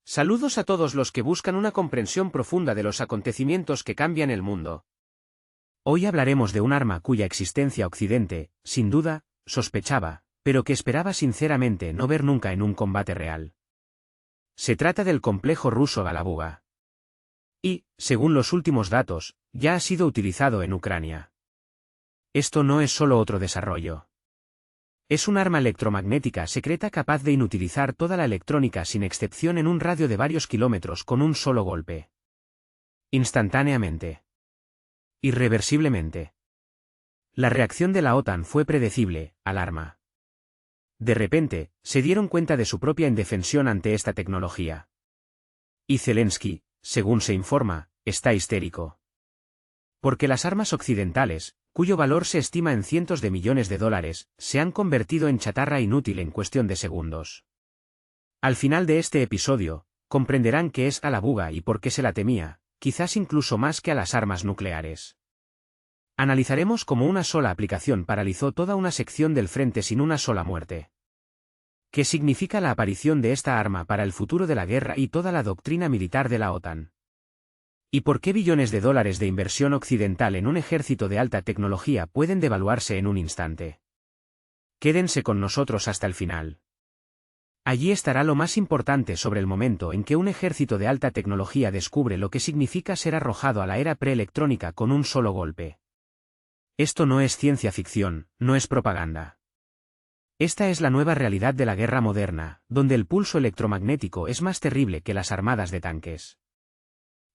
Saludos a todos los que buscan una comprensión profunda de los acontecimientos que cambian el mundo. Hoy hablaremos de un arma cuya existencia Occidente, sin duda, sospechaba, pero que esperaba sinceramente no ver nunca en un combate real. Se trata del complejo ruso Galabuga. Y, según los últimos datos, ya ha sido utilizado en Ucrania. Esto no es solo otro desarrollo. Es un arma electromagnética secreta capaz de inutilizar toda la electrónica sin excepción en un radio de varios kilómetros con un solo golpe. Instantáneamente. Irreversiblemente. La reacción de la OTAN fue predecible, alarma. De repente, se dieron cuenta de su propia indefensión ante esta tecnología. Y Zelensky, según se informa, está histérico. Porque las armas occidentales, cuyo valor se estima en cientos de millones de dólares, se han convertido en chatarra inútil en cuestión de segundos. Al final de este episodio, comprenderán qué es Galabuga y por qué se la temía, quizás incluso más que a las armas nucleares. Analizaremos cómo una sola aplicación paralizó toda una sección del frente sin una sola muerte. ¿Qué significa la aparición de esta arma para el futuro de la guerra y toda la doctrina militar de la OTAN? ¿Y por qué billones de dólares de inversión occidental en un ejército de alta tecnología pueden devaluarse en un instante? Quédense con nosotros hasta el final. Allí estará lo más importante sobre el momento en que un ejército de alta tecnología descubre lo que significa ser arrojado a la era preelectrónica con un solo golpe. Esto no es ciencia ficción, no es propaganda. Esta es la nueva realidad de la guerra moderna, donde el pulso electromagnético es más terrible que las armadas de tanques.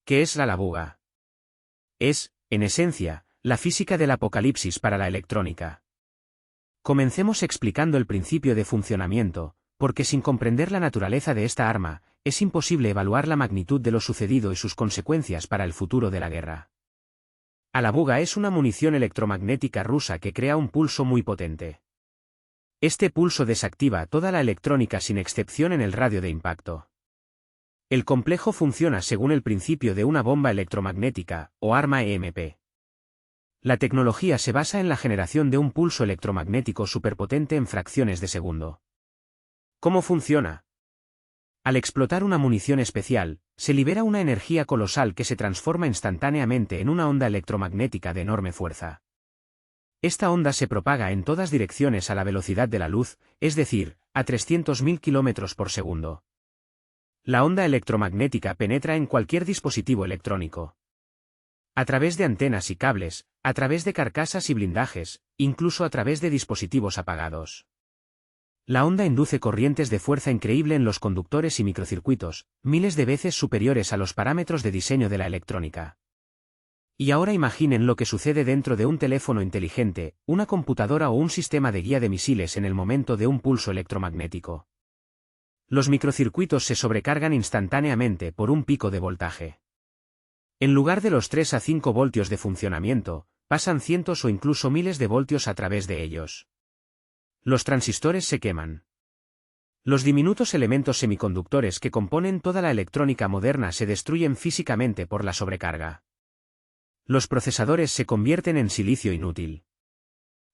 ¿Qué es Galabuga? Es, en esencia, la física del apocalipsis para la electrónica. Comencemos explicando el principio de funcionamiento, porque sin comprender la naturaleza de esta arma, es imposible evaluar la magnitud de lo sucedido y sus consecuencias para el futuro de la guerra. Galabuga es una munición electromagnética rusa que crea un pulso muy potente. Este pulso desactiva toda la electrónica sin excepción en el radio de impacto. El complejo funciona según el principio de una bomba electromagnética, o arma EMP. La tecnología se basa en la generación de un pulso electromagnético superpotente en fracciones de segundo. ¿Cómo funciona? Al explotar una munición especial, se libera una energía colosal que se transforma instantáneamente en una onda electromagnética de enorme fuerza. Esta onda se propaga en todas direcciones a la velocidad de la luz, es decir, a 300.000 km por segundo. La onda electromagnética penetra en cualquier dispositivo electrónico. A través de antenas y cables, a través de carcasas y blindajes, incluso a través de dispositivos apagados. La onda induce corrientes de fuerza increíble en los conductores y microcircuitos, miles de veces superiores a los parámetros de diseño de la electrónica. Y ahora imaginen lo que sucede dentro de un teléfono inteligente, una computadora o un sistema de guía de misiles en el momento de un pulso electromagnético. Los microcircuitos se sobrecargan instantáneamente por un pico de voltaje. En lugar de los 3 a 5 voltios de funcionamiento, pasan cientos o incluso miles de voltios a través de ellos. Los transistores se queman. Los diminutos elementos semiconductores que componen toda la electrónica moderna se destruyen físicamente por la sobrecarga. Los procesadores se convierten en silicio inútil.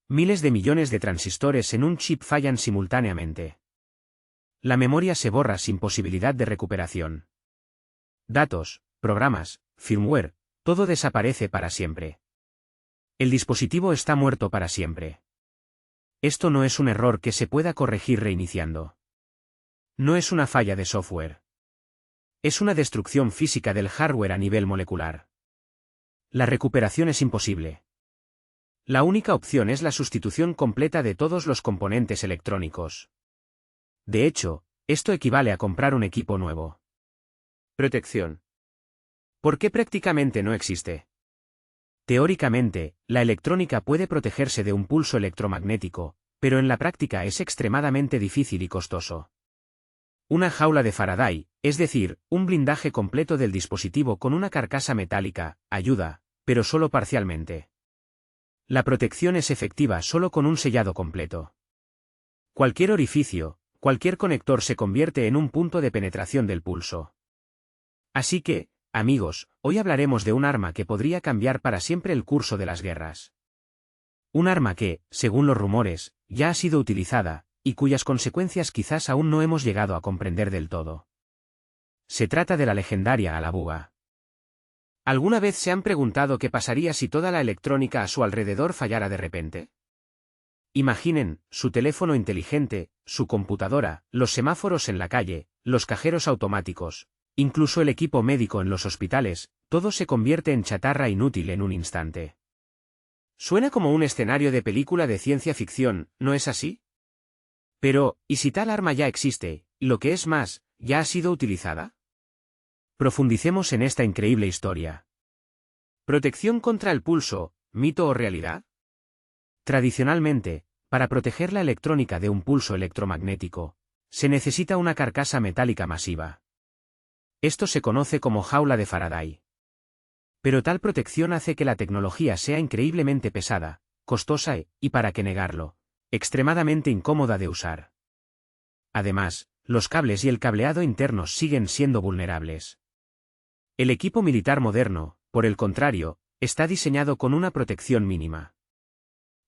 Miles de millones de transistores en un chip fallan simultáneamente. La memoria se borra sin posibilidad de recuperación. Datos, programas, firmware, todo desaparece para siempre. El dispositivo está muerto para siempre. Esto no es un error que se pueda corregir reiniciando. No es una falla de software. Es una destrucción física del hardware a nivel molecular. La recuperación es imposible. La única opción es la sustitución completa de todos los componentes electrónicos. De hecho, esto equivale a comprar un equipo nuevo. Protección. ¿Por qué prácticamente no existe? Teóricamente, la electrónica puede protegerse de un pulso electromagnético, pero en la práctica es extremadamente difícil y costoso. Una jaula de Faraday, es decir, un blindaje completo del dispositivo con una carcasa metálica, ayuda, pero solo parcialmente. La protección es efectiva solo con un sellado completo. Cualquier orificio, cualquier conector se convierte en un punto de penetración del pulso. Así que, amigos, hoy hablaremos de un arma que podría cambiar para siempre el curso de las guerras. Un arma que, según los rumores, ya ha sido utilizada, y cuyas consecuencias quizás aún no hemos llegado a comprender del todo. Se trata de la legendaria Alabuga. ¿Alguna vez se han preguntado qué pasaría si toda la electrónica a su alrededor fallara de repente? Imaginen, su teléfono inteligente, su computadora, los semáforos en la calle, los cajeros automáticos, incluso el equipo médico en los hospitales, todo se convierte en chatarra inútil en un instante. Suena como un escenario de película de ciencia ficción, ¿no es así? Pero, ¿y si tal arma ya existe, y lo que es más, ya ha sido utilizada? Profundicemos en esta increíble historia. ¿Protección contra el pulso, mito o realidad? Tradicionalmente, para proteger la electrónica de un pulso electromagnético, se necesita una carcasa metálica masiva. Esto se conoce como jaula de Faraday. Pero tal protección hace que la tecnología sea increíblemente pesada, costosa y, para qué negarlo, extremadamente incómoda de usar. Además, los cables y el cableado internos siguen siendo vulnerables. El equipo militar moderno, por el contrario, está diseñado con una protección mínima.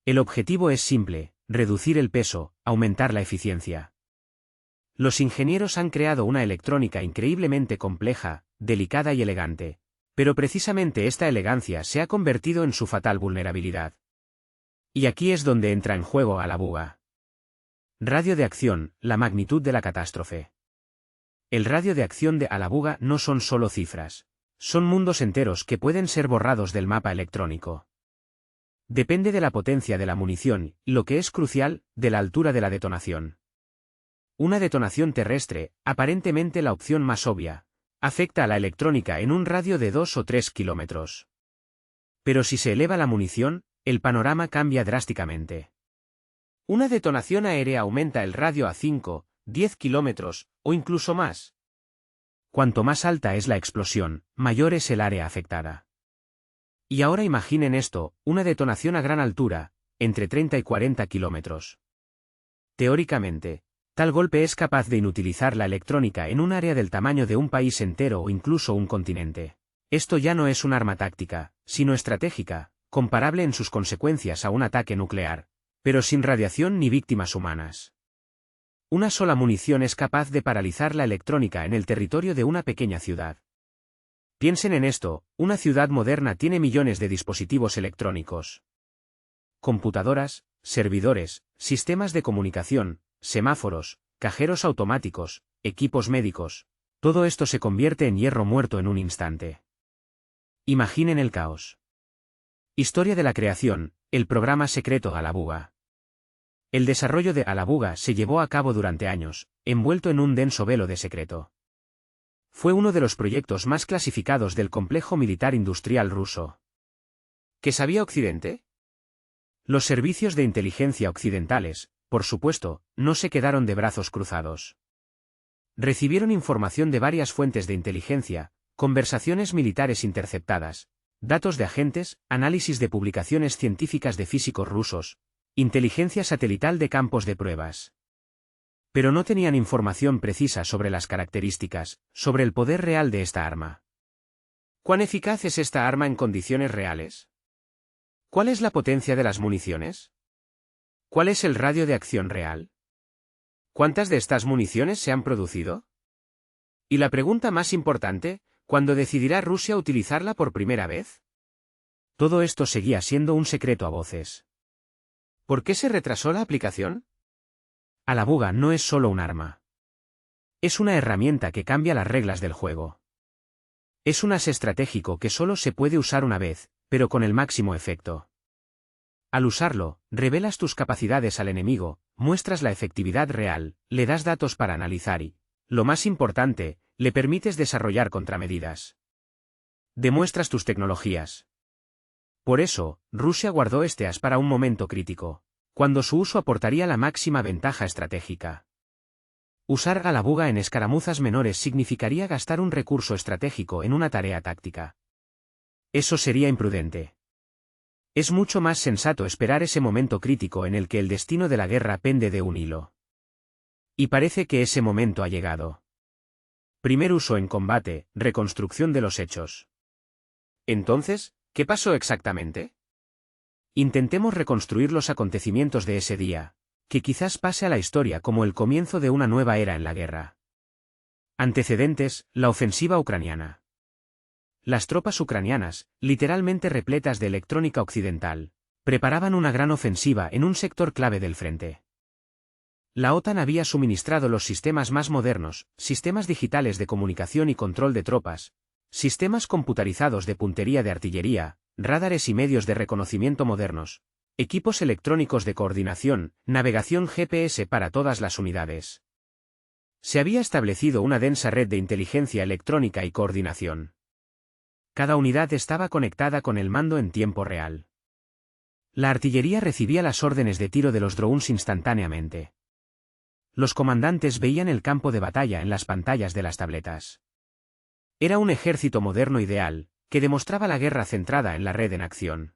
El objetivo es simple: reducir el peso, aumentar la eficiencia. Los ingenieros han creado una electrónica increíblemente compleja, delicada y elegante, pero precisamente esta elegancia se ha convertido en su fatal vulnerabilidad. Y aquí es donde entra en juego Alabuga. Radio de acción, la magnitud de la catástrofe. El radio de acción de Alabuga no son solo cifras, son mundos enteros que pueden ser borrados del mapa electrónico. Depende de la potencia de la munición, y lo que es crucial, de la altura de la detonación. Una detonación terrestre, aparentemente la opción más obvia, afecta a la electrónica en un radio de 2 o 3 kilómetros. Pero si se eleva la munición, el panorama cambia drásticamente. Una detonación aérea aumenta el radio a 5, 10 kilómetros, o incluso más. Cuanto más alta es la explosión, mayor es el área afectada. Y ahora imaginen esto, una detonación a gran altura, entre 30 y 40 kilómetros. Teóricamente, tal golpe es capaz de inutilizar la electrónica en un área del tamaño de un país entero o incluso un continente. Esto ya no es un arma táctica, sino estratégica, comparable en sus consecuencias a un ataque nuclear, pero sin radiación ni víctimas humanas. Una sola munición es capaz de paralizar la electrónica en el territorio de una pequeña ciudad. Piensen en esto, una ciudad moderna tiene millones de dispositivos electrónicos. Computadoras, servidores, sistemas de comunicación, semáforos, cajeros automáticos, equipos médicos. Todo esto se convierte en hierro muerto en un instante. Imaginen el caos. Historia de la creación, el programa secreto Alabuga. El desarrollo de Alabuga se llevó a cabo durante años, envuelto en un denso velo de secreto. Fue uno de los proyectos más clasificados del complejo militar industrial ruso. ¿Qué sabía Occidente? Los servicios de inteligencia occidentales, por supuesto, no se quedaron de brazos cruzados. Recibieron información de varias fuentes de inteligencia, conversaciones militares interceptadas, datos de agentes, análisis de publicaciones científicas de físicos rusos, inteligencia satelital de campos de pruebas. Pero no tenían información precisa sobre las características, sobre el poder real de esta arma. ¿Cuán eficaz es esta arma en condiciones reales? ¿Cuál es la potencia de las municiones? ¿Cuál es el radio de acción real? ¿Cuántas de estas municiones se han producido? Y la pregunta más importante, ¿cuándo decidirá Rusia utilizarla por primera vez? Todo esto seguía siendo un secreto a voces. ¿Por qué se retrasó la aplicación? Alabuga no es solo un arma. Es una herramienta que cambia las reglas del juego. Es un as estratégico que solo se puede usar una vez, pero con el máximo efecto. Al usarlo, revelas tus capacidades al enemigo, muestras la efectividad real, le das datos para analizar y, lo más importante, le permites desarrollar contramedidas. Demuestras tus tecnologías. Por eso, Rusia guardó este as para un momento crítico, cuando su uso aportaría la máxima ventaja estratégica. Usar Alabuga en escaramuzas menores significaría gastar un recurso estratégico en una tarea táctica. Eso sería imprudente. Es mucho más sensato esperar ese momento crítico en el que el destino de la guerra pende de un hilo. Y parece que ese momento ha llegado. Primer uso en combate, reconstrucción de los hechos. Entonces, ¿qué pasó exactamente? Intentemos reconstruir los acontecimientos de ese día, que quizás pase a la historia como el comienzo de una nueva era en la guerra. Antecedentes: la ofensiva ucraniana. Las tropas ucranianas, literalmente repletas de electrónica occidental, preparaban una gran ofensiva en un sector clave del frente. La OTAN había suministrado los sistemas más modernos, sistemas digitales de comunicación y control de tropas, sistemas computarizados de puntería de artillería, radares y medios de reconocimiento modernos, equipos electrónicos de coordinación, navegación GPS para todas las unidades. Se había establecido una densa red de inteligencia electrónica y coordinación. Cada unidad estaba conectada con el mando en tiempo real. La artillería recibía las órdenes de tiro de los drones instantáneamente. Los comandantes veían el campo de batalla en las pantallas de las tabletas. Era un ejército moderno ideal, que demostraba la guerra centrada en la red en acción.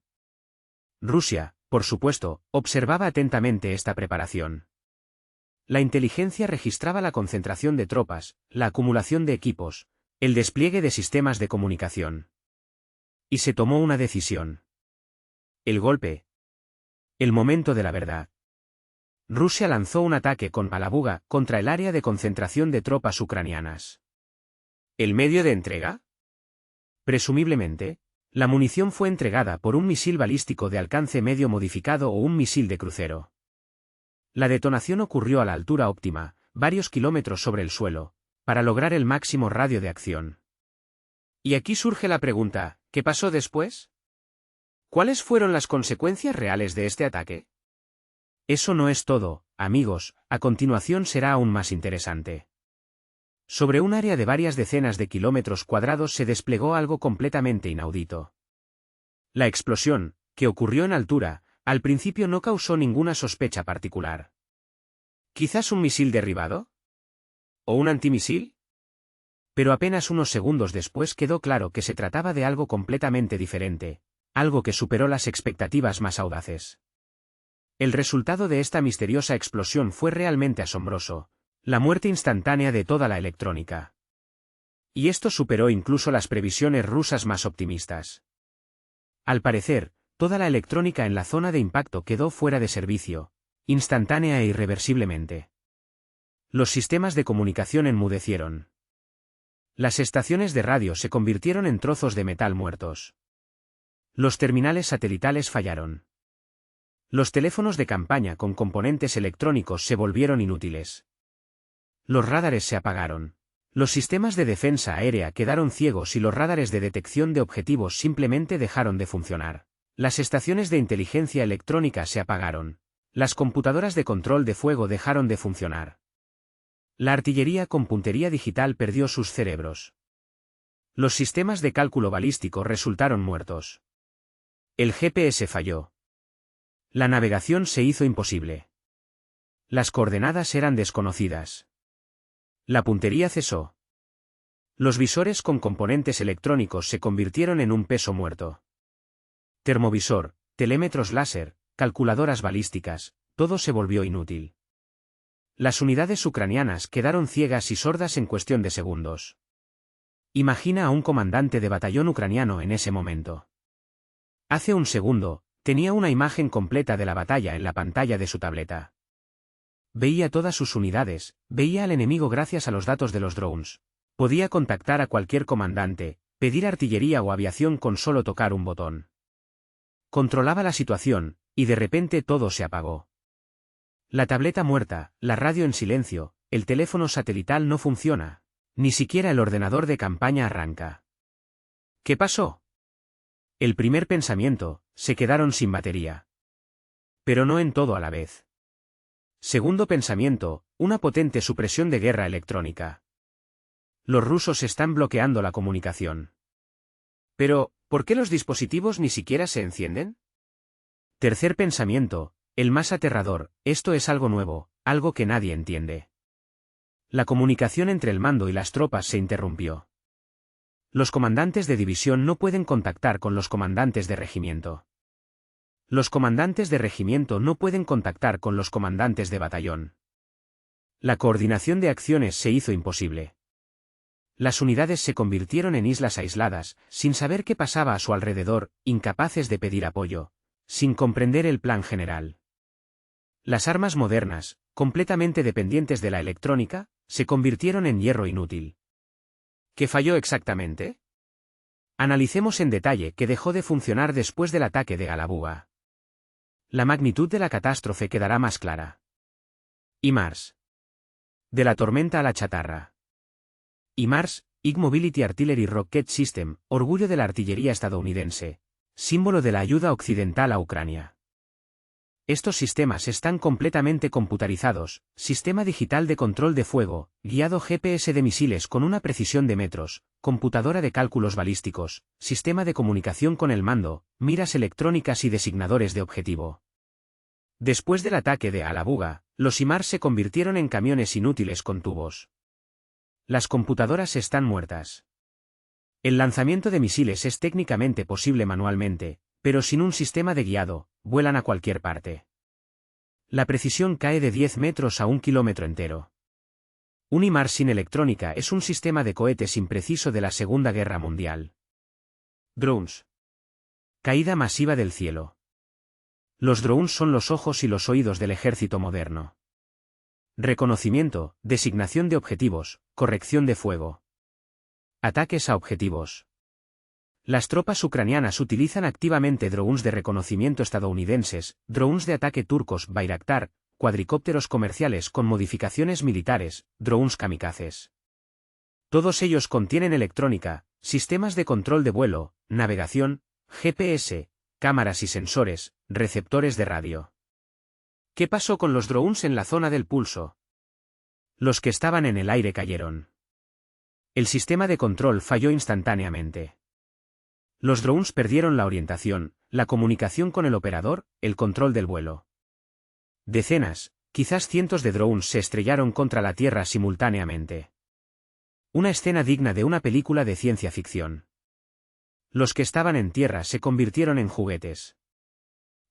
Rusia, por supuesto, observaba atentamente esta preparación. La inteligencia registraba la concentración de tropas, la acumulación de equipos, el despliegue de sistemas de comunicación. Y se tomó una decisión. El golpe. El momento de la verdad. Rusia lanzó un ataque con Palabuga contra el área de concentración de tropas ucranianas. ¿El medio de entrega? Presumiblemente, la munición fue entregada por un misil balístico de alcance medio modificado o un misil de crucero. La detonación ocurrió a la altura óptima, varios kilómetros sobre el suelo, para lograr el máximo radio de acción. Y aquí surge la pregunta, ¿qué pasó después? ¿Cuáles fueron las consecuencias reales de este ataque? Eso no es todo, amigos, a continuación será aún más interesante. Sobre un área de varias decenas de kilómetros cuadrados se desplegó algo completamente inaudito. La explosión, que ocurrió en altura, al principio no causó ninguna sospecha particular. ¿Quizás un misil derribado? ¿O un antimisil? Pero apenas unos segundos después quedó claro que se trataba de algo completamente diferente, algo que superó las expectativas más audaces. El resultado de esta misteriosa explosión fue realmente asombroso, la muerte instantánea de toda la electrónica. Y esto superó incluso las previsiones rusas más optimistas. Al parecer, toda la electrónica en la zona de impacto quedó fuera de servicio, instantánea e irreversiblemente. Los sistemas de comunicación enmudecieron. Las estaciones de radio se convirtieron en trozos de metal muertos. Los terminales satelitales fallaron. Los teléfonos de campaña con componentes electrónicos se volvieron inútiles. Los radares se apagaron. Los sistemas de defensa aérea quedaron ciegos y los radares de detección de objetivos simplemente dejaron de funcionar. Las estaciones de inteligencia electrónica se apagaron. Las computadoras de control de fuego dejaron de funcionar. La artillería con puntería digital perdió sus cerebros. Los sistemas de cálculo balístico resultaron muertos. El GPS falló. La navegación se hizo imposible. Las coordenadas eran desconocidas. La puntería cesó. Los visores con componentes electrónicos se convirtieron en un peso muerto. Termovisor, telémetros láser, calculadoras balísticas, todo se volvió inútil. Las unidades ucranianas quedaron ciegas y sordas en cuestión de segundos. Imagina a un comandante de batallón ucraniano en ese momento. Hace un segundo, tenía una imagen completa de la batalla en la pantalla de su tableta. Veía todas sus unidades, veía al enemigo gracias a los datos de los drones. Podía contactar a cualquier comandante, pedir artillería o aviación con solo tocar un botón. Controlaba la situación, y de repente todo se apagó. La tableta muerta, la radio en silencio, el teléfono satelital no funciona. Ni siquiera el ordenador de campaña arranca. ¿Qué pasó? El primer pensamiento, se quedaron sin batería. Pero no en todo a la vez. Segundo pensamiento, una potente supresión de guerra electrónica. Los rusos están bloqueando la comunicación. Pero, ¿por qué los dispositivos ni siquiera se encienden? Tercer pensamiento, el más aterrador, esto es algo nuevo, algo que nadie entiende. La comunicación entre el mando y las tropas se interrumpió. Los comandantes de división no pueden contactar con los comandantes de regimiento. Los comandantes de regimiento no pueden contactar con los comandantes de batallón. La coordinación de acciones se hizo imposible. Las unidades se convirtieron en islas aisladas, sin saber qué pasaba a su alrededor, incapaces de pedir apoyo, sin comprender el plan general. Las armas modernas, completamente dependientes de la electrónica, se convirtieron en hierro inútil. ¿Qué falló exactamente? Analicemos en detalle qué dejó de funcionar después del ataque de Galabuga. La magnitud de la catástrofe quedará más clara. HIMARS. De la tormenta a la chatarra. HIMARS, High Mobility Artillery Rocket System, orgullo de la artillería estadounidense, símbolo de la ayuda occidental a Ucrania. Estos sistemas están completamente computarizados, sistema digital de control de fuego, guiado GPS de misiles con una precisión de metros, computadora de cálculos balísticos, sistema de comunicación con el mando, miras electrónicas y designadores de objetivo. Después del ataque de Galabuga, los HIMARS se convirtieron en camiones inútiles con tubos. Las computadoras están muertas. El lanzamiento de misiles es técnicamente posible manualmente, pero sin un sistema de guiado, vuelan a cualquier parte. La precisión cae de 10 metros a 1 kilómetro entero. Un HIMARS sin electrónica es un sistema de cohetes impreciso de la Segunda Guerra Mundial. Drones. Caída masiva del cielo. Los drones son los ojos y los oídos del ejército moderno. Reconocimiento, designación de objetivos, corrección de fuego. Ataques a objetivos. Las tropas ucranianas utilizan activamente drones de reconocimiento estadounidenses, drones de ataque turcos Bayraktar, cuadricópteros comerciales con modificaciones militares, drones kamikazes. Todos ellos contienen electrónica, sistemas de control de vuelo, navegación, GPS, cámaras y sensores, receptores de radio. ¿Qué pasó con los drones en la zona del pulso? Los que estaban en el aire cayeron. El sistema de control falló instantáneamente. Los drones perdieron la orientación, la comunicación con el operador, el control del vuelo. Decenas, quizás cientos de drones se estrellaron contra la Tierra simultáneamente. Una escena digna de una película de ciencia ficción. Los que estaban en tierra se convirtieron en juguetes.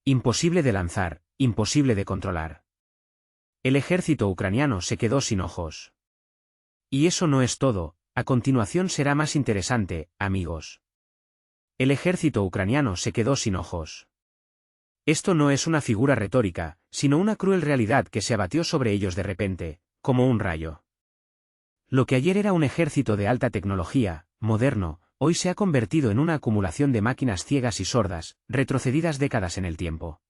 Imposible de lanzar, imposible de controlar. El ejército ucraniano se quedó sin ojos. Y eso no es todo, a continuación será más interesante, amigos. El ejército ucraniano se quedó sin ojos. Esto no es una figura retórica, sino una cruel realidad que se abatió sobre ellos de repente, como un rayo. Lo que ayer era un ejército de alta tecnología, moderno, hoy se ha convertido en una acumulación de máquinas ciegas y sordas, retrocedidas décadas en el tiempo.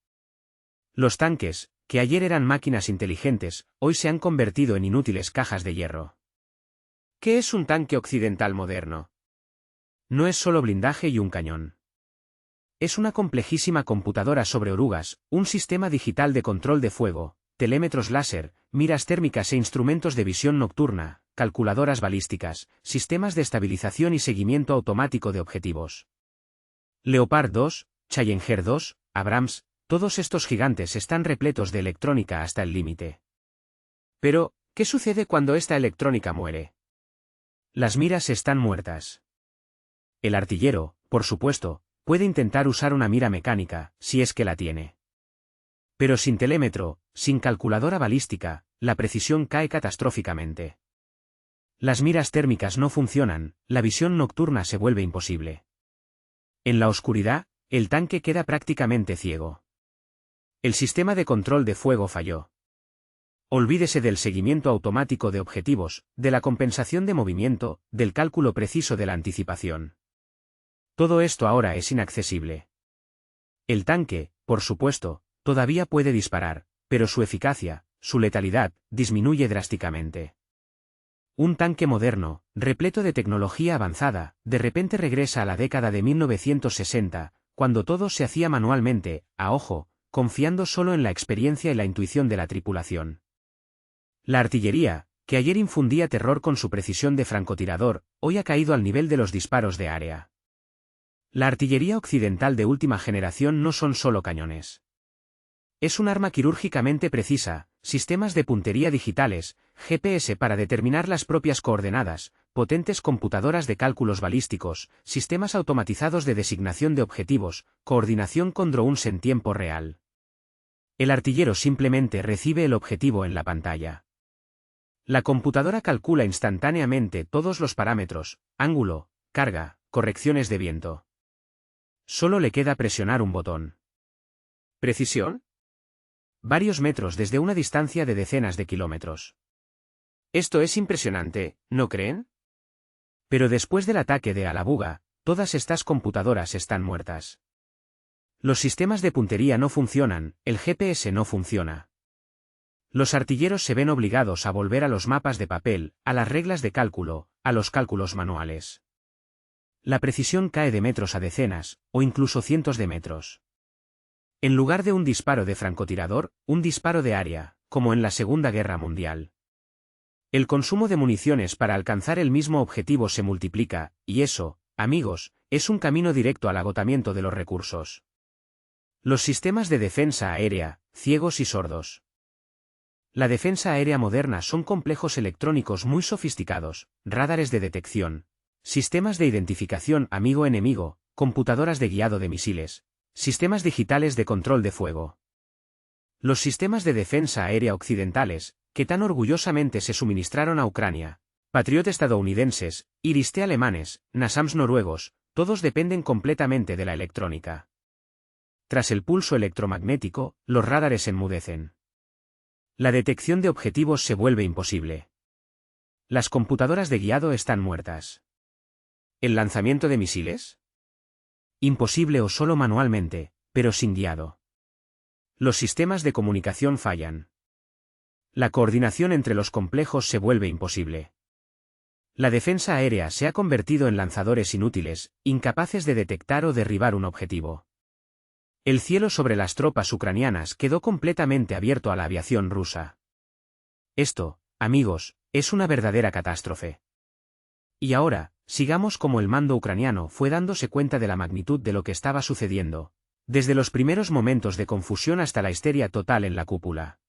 Los tanques, que ayer eran máquinas inteligentes, hoy se han convertido en inútiles cajas de hierro. ¿Qué es un tanque occidental moderno? No es solo blindaje y un cañón. Es una complejísima computadora sobre orugas, un sistema digital de control de fuego, telémetros láser, miras térmicas e instrumentos de visión nocturna, calculadoras balísticas, sistemas de estabilización y seguimiento automático de objetivos. Leopard 2, Challenger 2, Abrams, todos estos gigantes están repletos de electrónica hasta el límite. Pero, ¿qué sucede cuando esta electrónica muere? Las miras están muertas. El artillero, por supuesto, puede intentar usar una mira mecánica, si es que la tiene. Pero sin telémetro, sin calculadora balística, la precisión cae catastróficamente. Las miras térmicas no funcionan, la visión nocturna se vuelve imposible. En la oscuridad, el tanque queda prácticamente ciego. El sistema de control de fuego falló. Olvídese del seguimiento automático de objetivos, de la compensación de movimiento, del cálculo preciso de la anticipación. Todo esto ahora es inaccesible. El tanque, por supuesto, todavía puede disparar, pero su eficacia, su letalidad, disminuye drásticamente. Un tanque moderno, repleto de tecnología avanzada, de repente regresa a la década de 1960, cuando todo se hacía manualmente, a ojo, confiando solo en la experiencia y la intuición de la tripulación. La artillería, que ayer infundía terror con su precisión de francotirador, hoy ha caído al nivel de los disparos de área. La artillería occidental de última generación no son solo cañones. Es un arma quirúrgicamente precisa, sistemas de puntería digitales, GPS para determinar las propias coordenadas, potentes computadoras de cálculos balísticos, sistemas automatizados de designación de objetivos, coordinación con drones en tiempo real. El artillero simplemente recibe el objetivo en la pantalla. La computadora calcula instantáneamente todos los parámetros, ángulo, carga, correcciones de viento. Solo le queda presionar un botón. ¿Precisión? Varios metros desde una distancia de decenas de kilómetros. Esto es impresionante, ¿no creen? Pero después del ataque de Alabuga, todas estas computadoras están muertas. Los sistemas de puntería no funcionan, el GPS no funciona. Los artilleros se ven obligados a volver a los mapas de papel, a las reglas de cálculo, a los cálculos manuales. La precisión cae de metros a decenas, o incluso cientos de metros. En lugar de un disparo de francotirador, un disparo de área, como en la Segunda Guerra Mundial. El consumo de municiones para alcanzar el mismo objetivo se multiplica, y eso, amigos, es un camino directo al agotamiento de los recursos. Los sistemas de defensa aérea, ciegos y sordos. La defensa aérea moderna son complejos electrónicos muy sofisticados, radares de detección, sistemas de identificación amigo-enemigo, computadoras de guiado de misiles, sistemas digitales de control de fuego. Los sistemas de defensa aérea occidentales, que tan orgullosamente se suministraron a Ucrania, Patriot estadounidenses, Iris-T alemanes, NASAMS noruegos, todos dependen completamente de la electrónica. Tras el pulso electromagnético, los radares enmudecen. La detección de objetivos se vuelve imposible. Las computadoras de guiado están muertas. ¿El lanzamiento de misiles? Imposible o solo manualmente, pero sin guiado. Los sistemas de comunicación fallan. La coordinación entre los complejos se vuelve imposible. La defensa aérea se ha convertido en lanzadores inútiles, incapaces de detectar o derribar un objetivo. El cielo sobre las tropas ucranianas quedó completamente abierto a la aviación rusa. Esto, amigos, es una verdadera catástrofe. Y ahora, sigamos como el mando ucraniano fue dándose cuenta de la magnitud de lo que estaba sucediendo, desde los primeros momentos de confusión hasta la histeria total en la cúpula.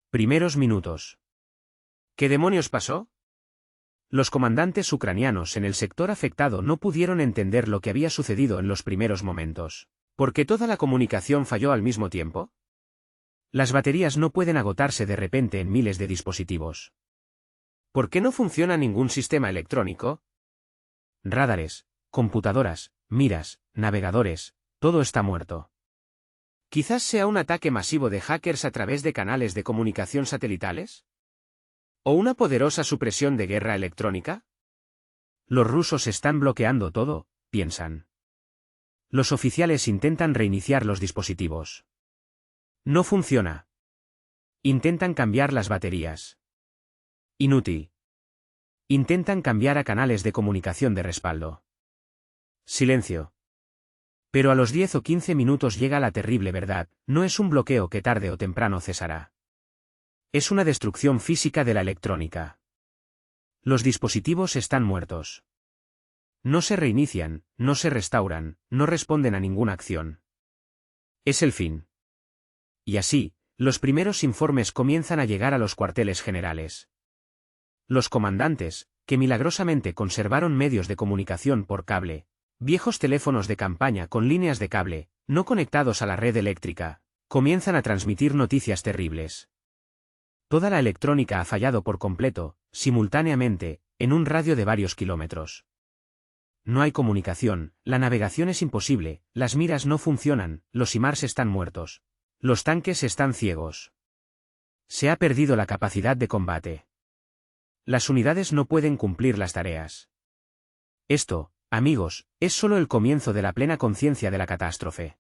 Primeros minutos. ¿Qué demonios pasó? Los comandantes ucranianos en el sector afectado no pudieron entender lo que había sucedido en los primeros momentos. ¿Por qué toda la comunicación falló al mismo tiempo? Las baterías no pueden agotarse de repente en miles de dispositivos. ¿Por qué no funciona ningún sistema electrónico? Radares, computadoras, miras, navegadores, todo está muerto. ¿Quizás sea un ataque masivo de hackers a través de canales de comunicación satelitales? ¿O una poderosa supresión de guerra electrónica? Los rusos están bloqueando todo, piensan. Los oficiales intentan reiniciar los dispositivos. No funciona. Intentan cambiar las baterías. Inútil. Intentan cambiar a canales de comunicación de respaldo. Silencio. Pero a los 10 o 15 minutos llega la terrible verdad, no es un bloqueo que tarde o temprano cesará. Es una destrucción física de la electrónica. Los dispositivos están muertos. No se reinician, no se restauran, no responden a ninguna acción. Es el fin. Y así, los primeros informes comienzan a llegar a los cuarteles generales. Los comandantes, que milagrosamente conservaron medios de comunicación por cable, viejos teléfonos de campaña con líneas de cable, no conectados a la red eléctrica, comienzan a transmitir noticias terribles. Toda la electrónica ha fallado por completo, simultáneamente, en un radio de varios kilómetros. No hay comunicación, la navegación es imposible, las miras no funcionan, los HIMARS están muertos. Los tanques están ciegos. Se ha perdido la capacidad de combate. Las unidades no pueden cumplir las tareas. Esto, amigos, es solo el comienzo de la plena conciencia de la catástrofe.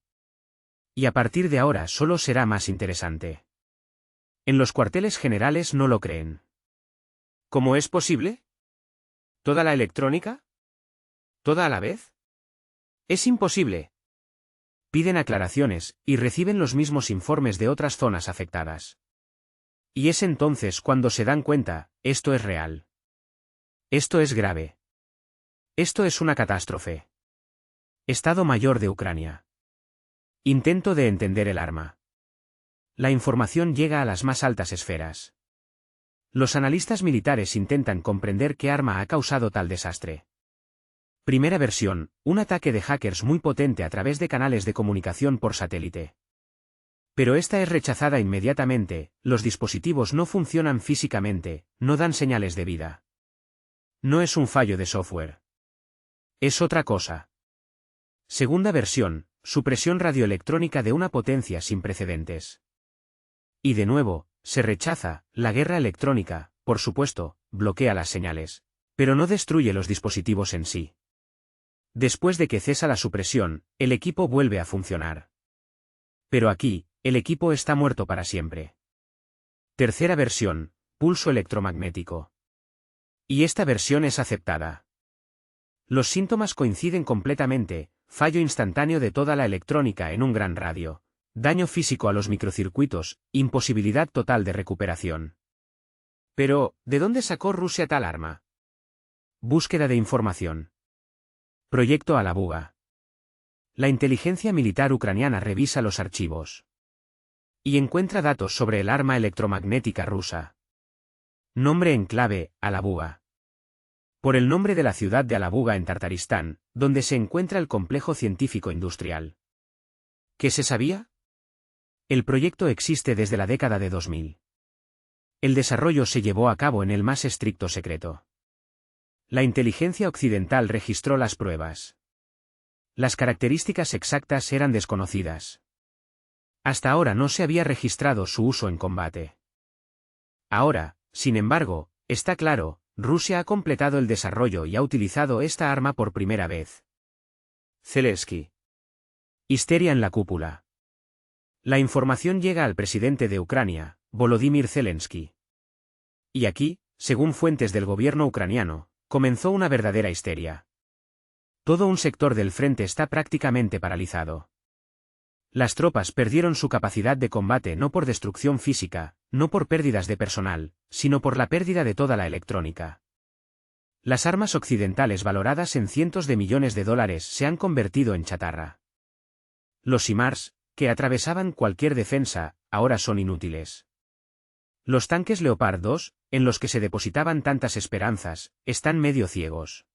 Y a partir de ahora solo será más interesante. En los cuarteles generales no lo creen. ¿Cómo es posible? ¿Toda la electrónica? ¿Toda a la vez? Es imposible. Piden aclaraciones, y reciben los mismos informes de otras zonas afectadas. Y es entonces cuando se dan cuenta, esto es real. Esto es grave. Esto es una catástrofe. Estado Mayor de Ucrania. Intento de entender el arma. La información llega a las más altas esferas. Los analistas militares intentan comprender qué arma ha causado tal desastre. Primera versión, un ataque de hackers muy potente a través de canales de comunicación por satélite. Pero esta es rechazada inmediatamente, los dispositivos no funcionan físicamente, no dan señales de vida. No es un fallo de software. Es otra cosa. Segunda versión, supresión radioelectrónica de una potencia sin precedentes. Y de nuevo, se rechaza, la guerra electrónica, por supuesto, bloquea las señales, pero no destruye los dispositivos en sí. Después de que cesa la supresión, el equipo vuelve a funcionar. Pero aquí, el equipo está muerto para siempre. Tercera versión, pulso electromagnético. Y esta versión es aceptada. Los síntomas coinciden completamente: fallo instantáneo de toda la electrónica en un gran radio, daño físico a los microcircuitos, imposibilidad total de recuperación. Pero, ¿de dónde sacó Rusia tal arma? Búsqueda de información. Proyecto Alabuga. La inteligencia militar ucraniana revisa los archivos y encuentra datos sobre el arma electromagnética rusa. Nombre en clave: Alabuga. Por el nombre de la ciudad de Alabuga en Tartaristán, donde se encuentra el complejo científico industrial. ¿Qué se sabía? El proyecto existe desde la década de 2000. El desarrollo se llevó a cabo en el más estricto secreto. La inteligencia occidental registró las pruebas. Las características exactas eran desconocidas. Hasta ahora no se había registrado su uso en combate. Ahora, sin embargo, está claro, Rusia ha completado el desarrollo y ha utilizado esta arma por primera vez. Zelensky. Histeria en la cúpula. La información llega al presidente de Ucrania, Volodymyr Zelensky. Y aquí, según fuentes del gobierno ucraniano, comenzó una verdadera histeria. Todo un sector del frente está prácticamente paralizado. Las tropas perdieron su capacidad de combate no por destrucción física, no por pérdidas de personal, sino por la pérdida de toda la electrónica. Las armas occidentales valoradas en cientos de millones de dólares se han convertido en chatarra. Los HIMARS, que atravesaban cualquier defensa, ahora son inútiles. Los tanques Leopard 2, en los que se depositaban tantas esperanzas, están medio ciegos.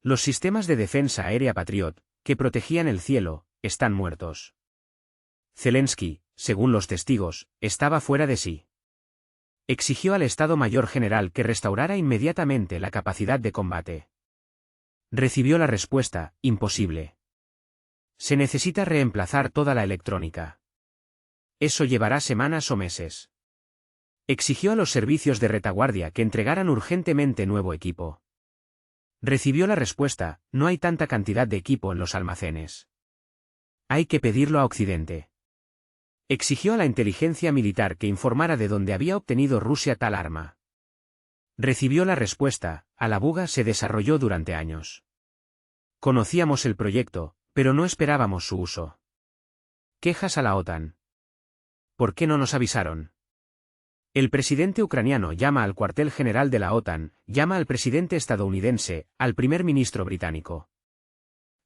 Los sistemas de defensa aérea Patriot, que protegían el cielo, están muertos. Zelensky, según los testigos, estaba fuera de sí. Exigió al Estado Mayor General que restaurara inmediatamente la capacidad de combate. Recibió la respuesta: imposible. Se necesita reemplazar toda la electrónica. Eso llevará semanas o meses. Exigió a los servicios de retaguardia que entregaran urgentemente nuevo equipo. Recibió la respuesta: no hay tanta cantidad de equipo en los almacenes. Hay que pedirlo a Occidente. Exigió a la inteligencia militar que informara de dónde había obtenido Rusia tal arma. Recibió la respuesta: Alabuga se desarrolló durante años. Conocíamos el proyecto, pero no esperábamos su uso. Quejas a la OTAN. ¿Por qué no nos avisaron? El presidente ucraniano llama al cuartel general de la OTAN, llama al presidente estadounidense, al primer ministro británico.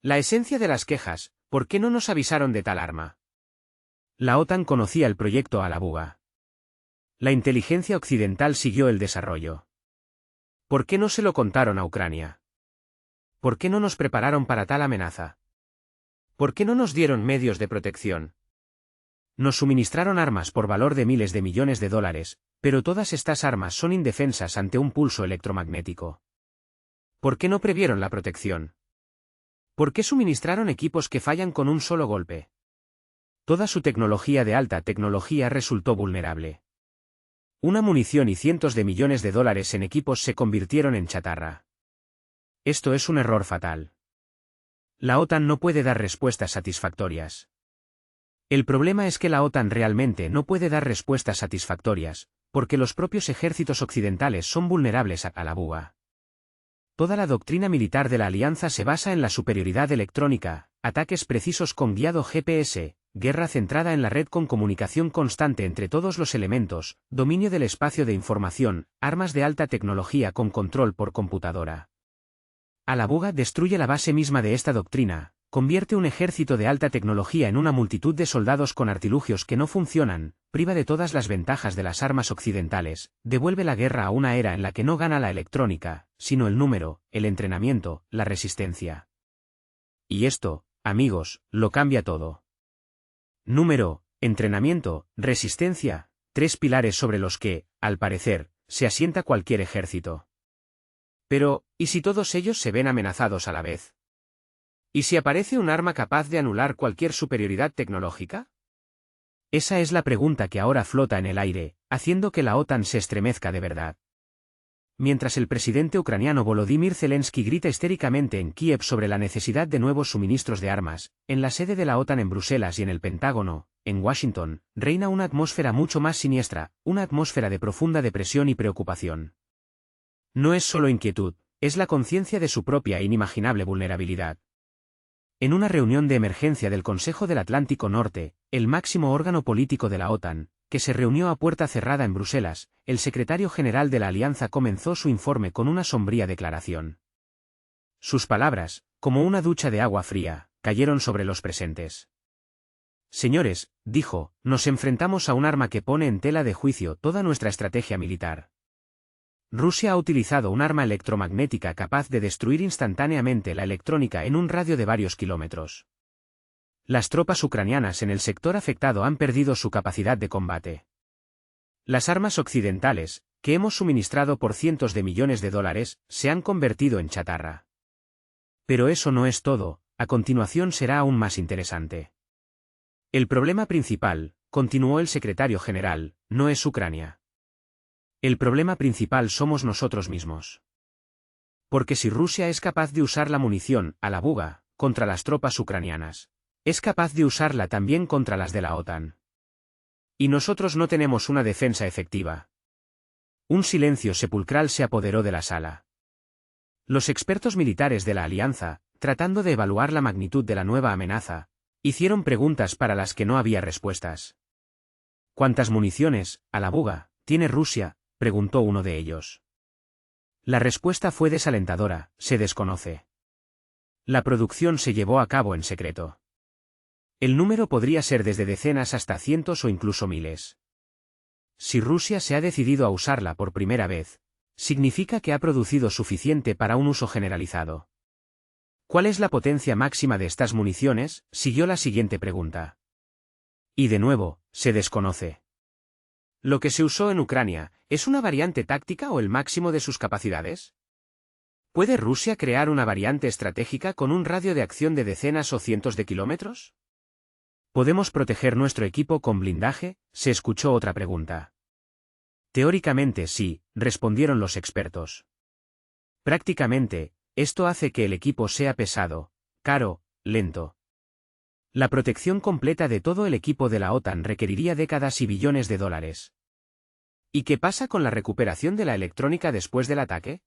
La esencia de las quejas: ¿por qué no nos avisaron de tal arma? La OTAN conocía el proyecto Alabuga. La inteligencia occidental siguió el desarrollo. ¿Por qué no se lo contaron a Ucrania? ¿Por qué no nos prepararon para tal amenaza? ¿Por qué no nos dieron medios de protección? Nos suministraron armas por valor de miles de millones de dólares, pero todas estas armas son indefensas ante un pulso electromagnético. ¿Por qué no previeron la protección? ¿Por qué suministraron equipos que fallan con un solo golpe? Toda su tecnología de alta tecnología resultó vulnerable. Una munición y cientos de millones de dólares en equipos se convirtieron en chatarra. Esto es un error fatal. La OTAN no puede dar respuestas satisfactorias. El problema es que la OTAN realmente no puede dar respuestas satisfactorias, porque los propios ejércitos occidentales son vulnerables a Alabuga. Toda la doctrina militar de la alianza se basa en la superioridad electrónica, ataques precisos con guiado GPS, guerra centrada en la red con comunicación constante entre todos los elementos, dominio del espacio de información, armas de alta tecnología con control por computadora. Alabuga destruye la base misma de esta doctrina, convierte un ejército de alta tecnología en una multitud de soldados con artilugios que no funcionan, priva de todas las ventajas de las armas occidentales, devuelve la guerra a una era en la que no gana la electrónica, sino el número, el entrenamiento, la resistencia. Y esto, amigos, lo cambia todo. Número, entrenamiento, resistencia, tres pilares sobre los que, al parecer, se asienta cualquier ejército. Pero, ¿y si todos ellos se ven amenazados a la vez? ¿Y si aparece un arma capaz de anular cualquier superioridad tecnológica? Esa es la pregunta que ahora flota en el aire, haciendo que la OTAN se estremezca de verdad. Mientras el presidente ucraniano Volodymyr Zelensky grita histéricamente en Kiev sobre la necesidad de nuevos suministros de armas, en la sede de la OTAN en Bruselas y en el Pentágono, en Washington, reina una atmósfera mucho más siniestra, una atmósfera de profunda depresión y preocupación. No es solo inquietud, es la conciencia de su propia e inimaginable vulnerabilidad. En una reunión de emergencia del Consejo del Atlántico Norte, el máximo órgano político de la OTAN, que se reunió a puerta cerrada en Bruselas, el secretario general de la Alianza comenzó su informe con una sombría declaración. Sus palabras, como una ducha de agua fría, cayeron sobre los presentes. Señores, dijo, nos enfrentamos a un arma que pone en tela de juicio toda nuestra estrategia militar. Rusia ha utilizado un arma electromagnética capaz de destruir instantáneamente la electrónica en un radio de varios kilómetros. Las tropas ucranianas en el sector afectado han perdido su capacidad de combate. Las armas occidentales, que hemos suministrado por cientos de millones de dólares, se han convertido en chatarra. Pero eso no es todo, a continuación será aún más interesante. El problema principal, continuó el secretario general, no es Ucrania. El problema principal somos nosotros mismos. Porque si Rusia es capaz de usar la munición, a la buga, contra las tropas ucranianas, es capaz de usarla también contra las de la OTAN. Y nosotros no tenemos una defensa efectiva. Un silencio sepulcral se apoderó de la sala. Los expertos militares de la Alianza, tratando de evaluar la magnitud de la nueva amenaza, hicieron preguntas para las que no había respuestas. ¿Cuántas municiones, a la buga, tiene Rusia?, preguntó uno de ellos. La respuesta fue desalentadora, se desconoce. La producción se llevó a cabo en secreto. El número podría ser desde decenas hasta cientos o incluso miles. Si Rusia se ha decidido a usarla por primera vez, significa que ha producido suficiente para un uso generalizado. ¿Cuál es la potencia máxima de estas municiones?, siguió la siguiente pregunta. Y de nuevo, se desconoce. ¿Lo que se usó en Ucrania es una variante táctica o el máximo de sus capacidades? ¿Puede Rusia crear una variante estratégica con un radio de acción de decenas o cientos de kilómetros? ¿Podemos proteger nuestro equipo con blindaje?, se escuchó otra pregunta. Teóricamente sí, respondieron los expertos. Prácticamente, esto hace que el equipo sea pesado, caro, lento. La protección completa de todo el equipo de la OTAN requeriría décadas y billones de dólares. ¿Y qué pasa con la recuperación de la electrónica después del ataque?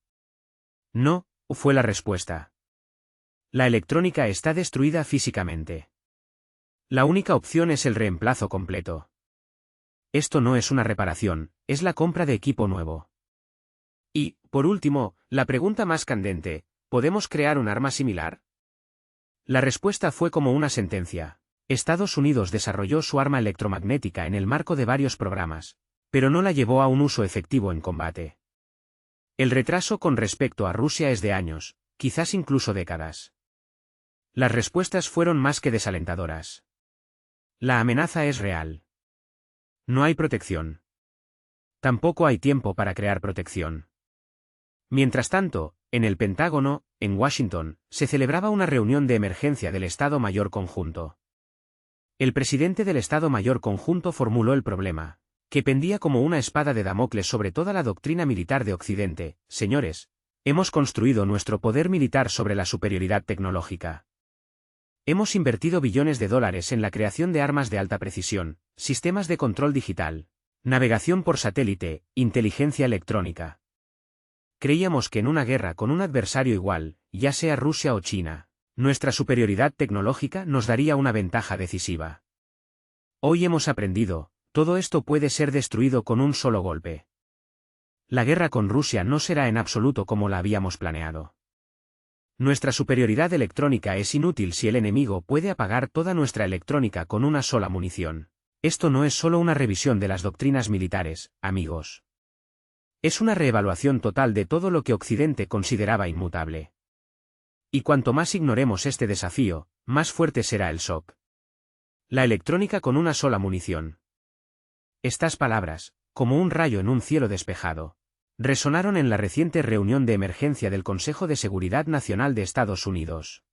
No, fue la respuesta. La electrónica está destruida físicamente. La única opción es el reemplazo completo. Esto no es una reparación, es la compra de equipo nuevo. Y, por último, la pregunta más candente, ¿podemos crear un arma similar? La respuesta fue como una sentencia. Estados Unidos desarrolló su arma electromagnética en el marco de varios programas, pero no la llevó a un uso efectivo en combate. El retraso con respecto a Rusia es de años, quizás incluso décadas. Las respuestas fueron más que desalentadoras. La amenaza es real. No hay protección. Tampoco hay tiempo para crear protección. Mientras tanto, en el Pentágono, en Washington, se celebraba una reunión de emergencia del Estado Mayor Conjunto. El presidente del Estado Mayor Conjunto formuló el problema, que pendía como una espada de Damocles sobre toda la doctrina militar de Occidente. Señores, hemos construido nuestro poder militar sobre la superioridad tecnológica. Hemos invertido billones de dólares en la creación de armas de alta precisión, sistemas de control digital, navegación por satélite, inteligencia electrónica. Creíamos que en una guerra con un adversario igual, ya sea Rusia o China, nuestra superioridad tecnológica nos daría una ventaja decisiva. Hoy hemos aprendido, todo esto puede ser destruido con un solo golpe. La guerra con Rusia no será en absoluto como la habíamos planeado. Nuestra superioridad electrónica es inútil si el enemigo puede apagar toda nuestra electrónica con una sola munición. Esto no es solo una revisión de las doctrinas militares, amigos. Es una reevaluación total de todo lo que Occidente consideraba inmutable. Y cuanto más ignoremos este desafío, más fuerte será el shock. La electrónica con una sola munición. Estas palabras, como un rayo en un cielo despejado, resonaron en la reciente reunión de emergencia del Consejo de Seguridad Nacional de Estados Unidos.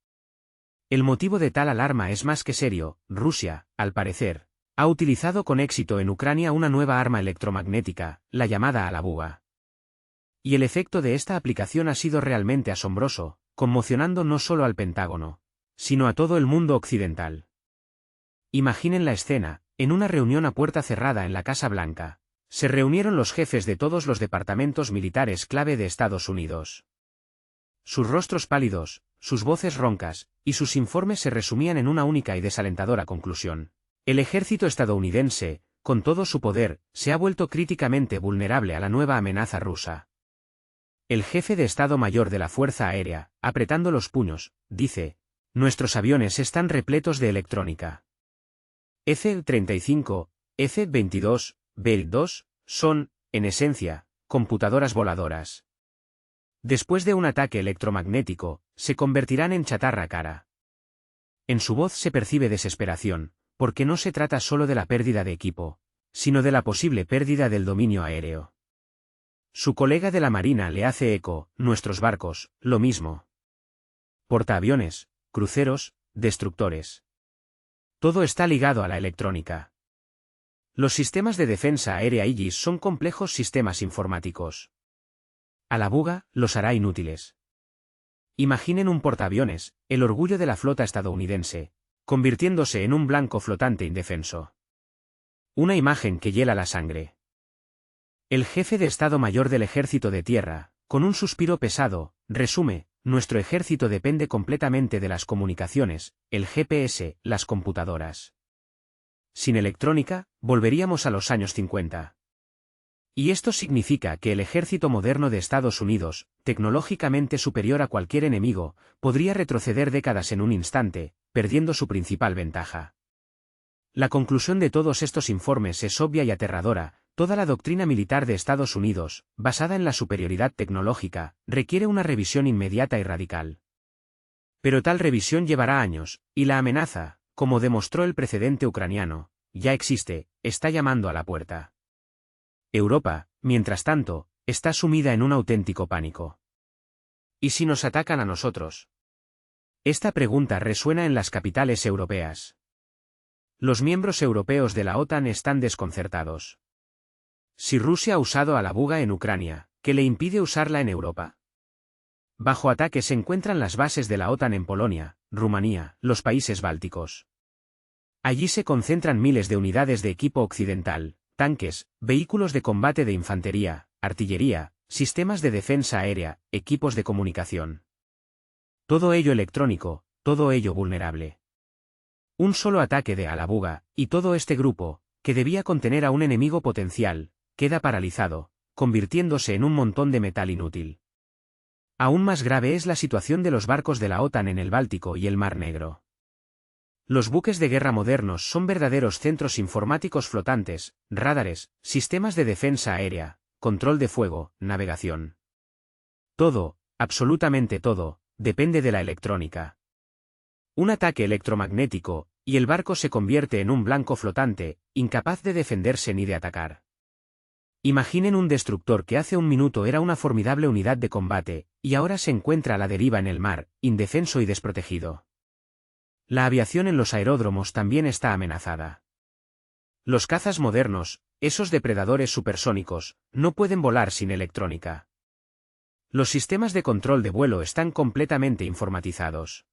El motivo de tal alarma es más que serio. Rusia, al parecer, ha utilizado con éxito en Ucrania una nueva arma electromagnética, la llamada Alabuga. Y el efecto de esta aplicación ha sido realmente asombroso, conmocionando no solo al Pentágono, sino a todo el mundo occidental. Imaginen la escena, en una reunión a puerta cerrada en la Casa Blanca. Se reunieron los jefes de todos los departamentos militares clave de Estados Unidos. Sus rostros pálidos, sus voces roncas, y sus informes se resumían en una única y desalentadora conclusión. El ejército estadounidense, con todo su poder, se ha vuelto críticamente vulnerable a la nueva amenaza rusa. El jefe de Estado Mayor de la Fuerza Aérea, apretando los puños, dice: nuestros aviones están repletos de electrónica. F-35, F-22, B-2, son, en esencia, computadoras voladoras. Después de un ataque electromagnético, se convertirán en chatarra cara. En su voz se percibe desesperación, porque no se trata solo de la pérdida de equipo, sino de la posible pérdida del dominio aéreo. Su colega de la Marina le hace eco: nuestros barcos, lo mismo. Portaaviones, cruceros, destructores. Todo está ligado a la electrónica. Los sistemas de defensa aérea Aegis son complejos sistemas informáticos. A la buga, los hará inútiles. Imaginen un portaaviones, el orgullo de la flota estadounidense, convirtiéndose en un blanco flotante indefenso. Una imagen que hiela la sangre. El jefe de Estado Mayor del Ejército de Tierra, con un suspiro pesado, resume: nuestro ejército depende completamente de las comunicaciones, el GPS, las computadoras. Sin electrónica, volveríamos a los años 50. Y esto significa que el ejército moderno de Estados Unidos, tecnológicamente superior a cualquier enemigo, podría retroceder décadas en un instante, perdiendo su principal ventaja. La conclusión de todos estos informes es obvia y aterradora: toda la doctrina militar de Estados Unidos, basada en la superioridad tecnológica, requiere una revisión inmediata y radical. Pero tal revisión llevará años, y la amenaza, como demostró el precedente ucraniano, ya existe, está llamando a la puerta. Europa, mientras tanto, está sumida en un auténtico pánico. ¿Y si nos atacan a nosotros? Esta pregunta resuena en las capitales europeas. Los miembros europeos de la OTAN están desconcertados. Si Rusia ha usado a la buga en Ucrania, ¿qué le impide usarla en Europa? Bajo ataque se encuentran las bases de la OTAN en Polonia, Rumanía, los países bálticos. Allí se concentran miles de unidades de equipo occidental, tanques, vehículos de combate de infantería, artillería, sistemas de defensa aérea, equipos de comunicación. Todo ello electrónico, todo ello vulnerable. Un solo ataque de a la buga, y todo este grupo, que debía contener a un enemigo potencial, queda paralizado, convirtiéndose en un montón de metal inútil. Aún más grave es la situación de los barcos de la OTAN en el Báltico y el Mar Negro. Los buques de guerra modernos son verdaderos centros informáticos flotantes, radares, sistemas de defensa aérea, control de fuego, navegación. Todo, absolutamente todo, depende de la electrónica. Un ataque electromagnético, y el barco se convierte en un blanco flotante, incapaz de defenderse ni de atacar. Imaginen un destructor que hace un minuto era una formidable unidad de combate, y ahora se encuentra a la deriva en el mar, indefenso y desprotegido. La aviación en los aeródromos también está amenazada. Los cazas modernos, esos depredadores supersónicos, no pueden volar sin electrónica. Los sistemas de control de vuelo están completamente informatizados.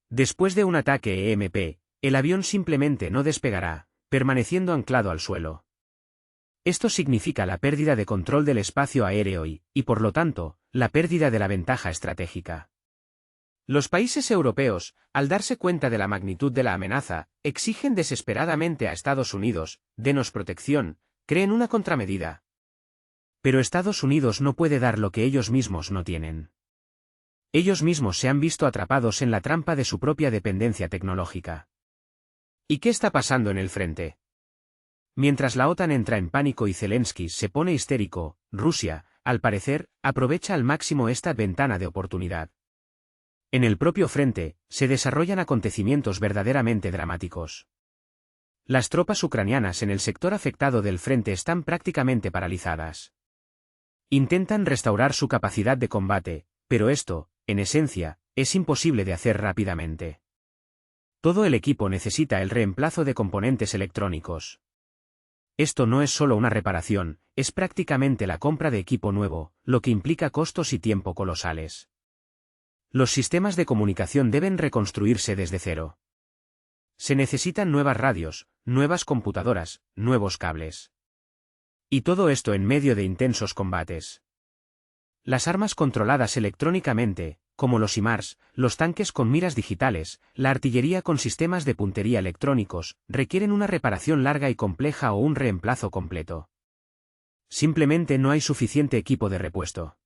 Después de un ataque EMP, el avión simplemente no despegará, permaneciendo anclado al suelo. Esto significa la pérdida de control del espacio aéreo y, por lo tanto, la pérdida de la ventaja estratégica. Los países europeos, al darse cuenta de la magnitud de la amenaza, exigen desesperadamente a Estados Unidos: denos protección, creen una contramedida. Pero Estados Unidos no puede dar lo que ellos mismos no tienen. Ellos mismos se han visto atrapados en la trampa de su propia dependencia tecnológica. ¿Y qué está pasando en el frente? Mientras la OTAN entra en pánico y Zelensky se pone histérico, Rusia, al parecer, aprovecha al máximo esta ventana de oportunidad. En el propio frente, se desarrollan acontecimientos verdaderamente dramáticos. Las tropas ucranianas en el sector afectado del frente están prácticamente paralizadas. Intentan restaurar su capacidad de combate, pero esto, en esencia, es imposible de hacer rápidamente. Todo el equipo necesita el reemplazo de componentes electrónicos. Esto no es solo una reparación, es prácticamente la compra de equipo nuevo, lo que implica costos y tiempo colosales. Los sistemas de comunicación deben reconstruirse desde cero. Se necesitan nuevas radios, nuevas computadoras, nuevos cables. Y todo esto en medio de intensos combates. Las armas controladas electrónicamente, como los HIMARS, los tanques con miras digitales, la artillería con sistemas de puntería electrónicos, requieren una reparación larga y compleja o un reemplazo completo. Simplemente no hay suficiente equipo de repuesto.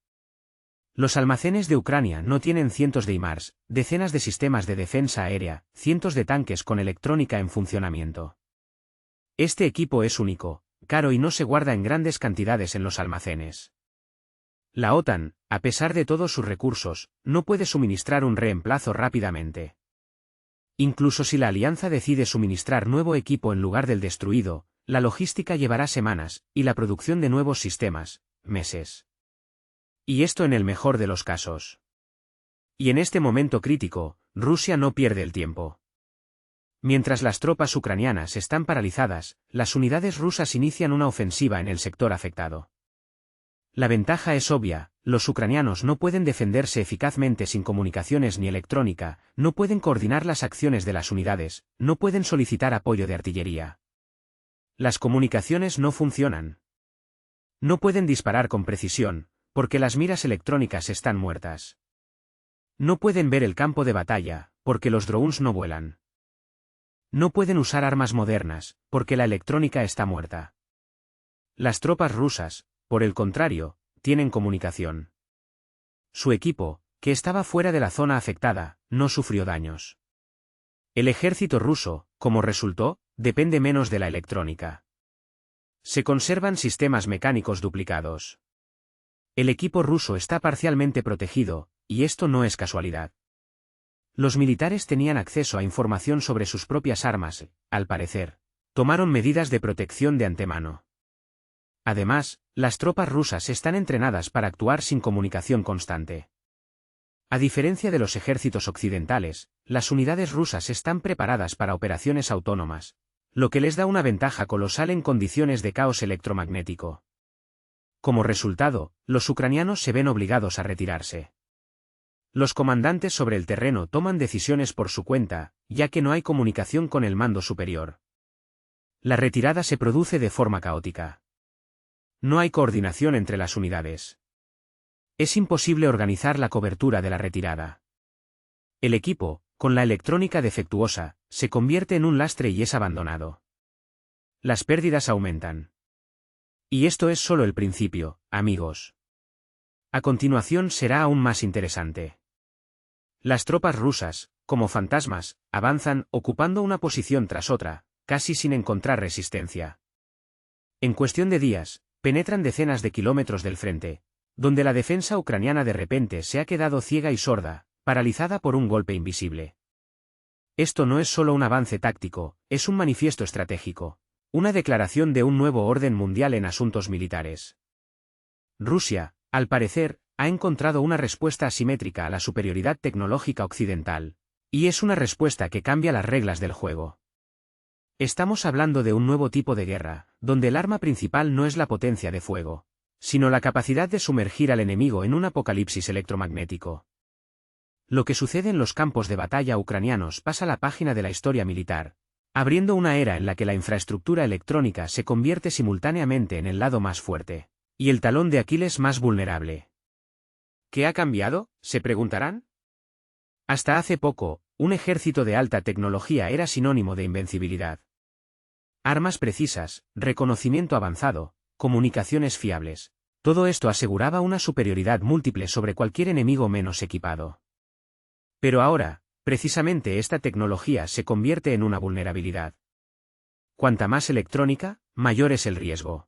Los almacenes de Ucrania no tienen cientos de HIMARS, decenas de sistemas de defensa aérea, cientos de tanques con electrónica en funcionamiento. Este equipo es único, caro y no se guarda en grandes cantidades en los almacenes. La OTAN, a pesar de todos sus recursos, no puede suministrar un reemplazo rápidamente. Incluso si la alianza decide suministrar nuevo equipo en lugar del destruido, la logística llevará semanas, y la producción de nuevos sistemas, meses. Y esto en el mejor de los casos. Y en este momento crítico, Rusia no pierde el tiempo. Mientras las tropas ucranianas están paralizadas, las unidades rusas inician una ofensiva en el sector afectado. La ventaja es obvia, los ucranianos no pueden defenderse eficazmente sin comunicaciones ni electrónica, no pueden coordinar las acciones de las unidades, no pueden solicitar apoyo de artillería. Las comunicaciones no funcionan. No pueden disparar con precisión, porque las miras electrónicas están muertas. No pueden ver el campo de batalla, porque los drones no vuelan. No pueden usar armas modernas, porque la electrónica está muerta. Las tropas rusas, por el contrario, tienen comunicación. Su equipo, que estaba fuera de la zona afectada, no sufrió daños. El ejército ruso, como resultó, depende menos de la electrónica. Se conservan sistemas mecánicos duplicados. El equipo ruso está parcialmente protegido, y esto no es casualidad. Los militares tenían acceso a información sobre sus propias armas, al parecer, tomaron medidas de protección de antemano. Además, las tropas rusas están entrenadas para actuar sin comunicación constante. A diferencia de los ejércitos occidentales, las unidades rusas están preparadas para operaciones autónomas, lo que les da una ventaja colosal en condiciones de caos electromagnético. Como resultado, los ucranianos se ven obligados a retirarse. Los comandantes sobre el terreno toman decisiones por su cuenta, ya que no hay comunicación con el mando superior. La retirada se produce de forma caótica. No hay coordinación entre las unidades. Es imposible organizar la cobertura de la retirada. El equipo, con la electrónica defectuosa, se convierte en un lastre y es abandonado. Las pérdidas aumentan. Y esto es solo el principio, amigos. A continuación será aún más interesante. Las tropas rusas, como fantasmas, avanzan ocupando una posición tras otra, casi sin encontrar resistencia. En cuestión de días, penetran decenas de kilómetros del frente, donde la defensa ucraniana de repente se ha quedado ciega y sorda, paralizada por un golpe invisible. Esto no es solo un avance táctico, es un manifiesto estratégico, una declaración de un nuevo orden mundial en asuntos militares. Rusia, al parecer, ha encontrado una respuesta asimétrica a la superioridad tecnológica occidental, y es una respuesta que cambia las reglas del juego. Estamos hablando de un nuevo tipo de guerra, donde el arma principal no es la potencia de fuego, sino la capacidad de sumergir al enemigo en un apocalipsis electromagnético. Lo que sucede en los campos de batalla ucranianos pasa la página de la historia militar, abriendo una era en la que la infraestructura electrónica se convierte simultáneamente en el lado más fuerte, y el talón de Aquiles más vulnerable. ¿Qué ha cambiado?, se preguntarán. Hasta hace poco, un ejército de alta tecnología era sinónimo de invencibilidad. Armas precisas, reconocimiento avanzado, comunicaciones fiables. Todo esto aseguraba una superioridad múltiple sobre cualquier enemigo menos equipado. Pero ahora, precisamente esta tecnología se convierte en una vulnerabilidad. Cuanta más electrónica, mayor es el riesgo.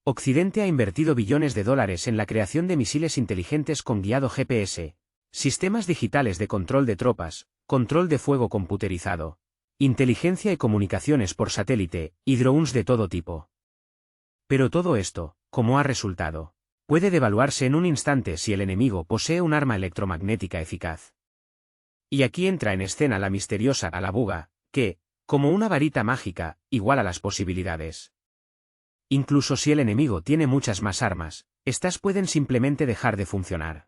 Occidente ha invertido billones de dólares en la creación de misiles inteligentes con guiado GPS, sistemas digitales de control de tropas, control de fuego computerizado, inteligencia y comunicaciones por satélite, y drones de todo tipo. Pero todo esto, como ha resultado, puede devaluarse en un instante si el enemigo posee un arma electromagnética eficaz. Y aquí entra en escena la misteriosa Alabuga, que, como una varita mágica, iguala las posibilidades. Incluso si el enemigo tiene muchas más armas, estas pueden simplemente dejar de funcionar.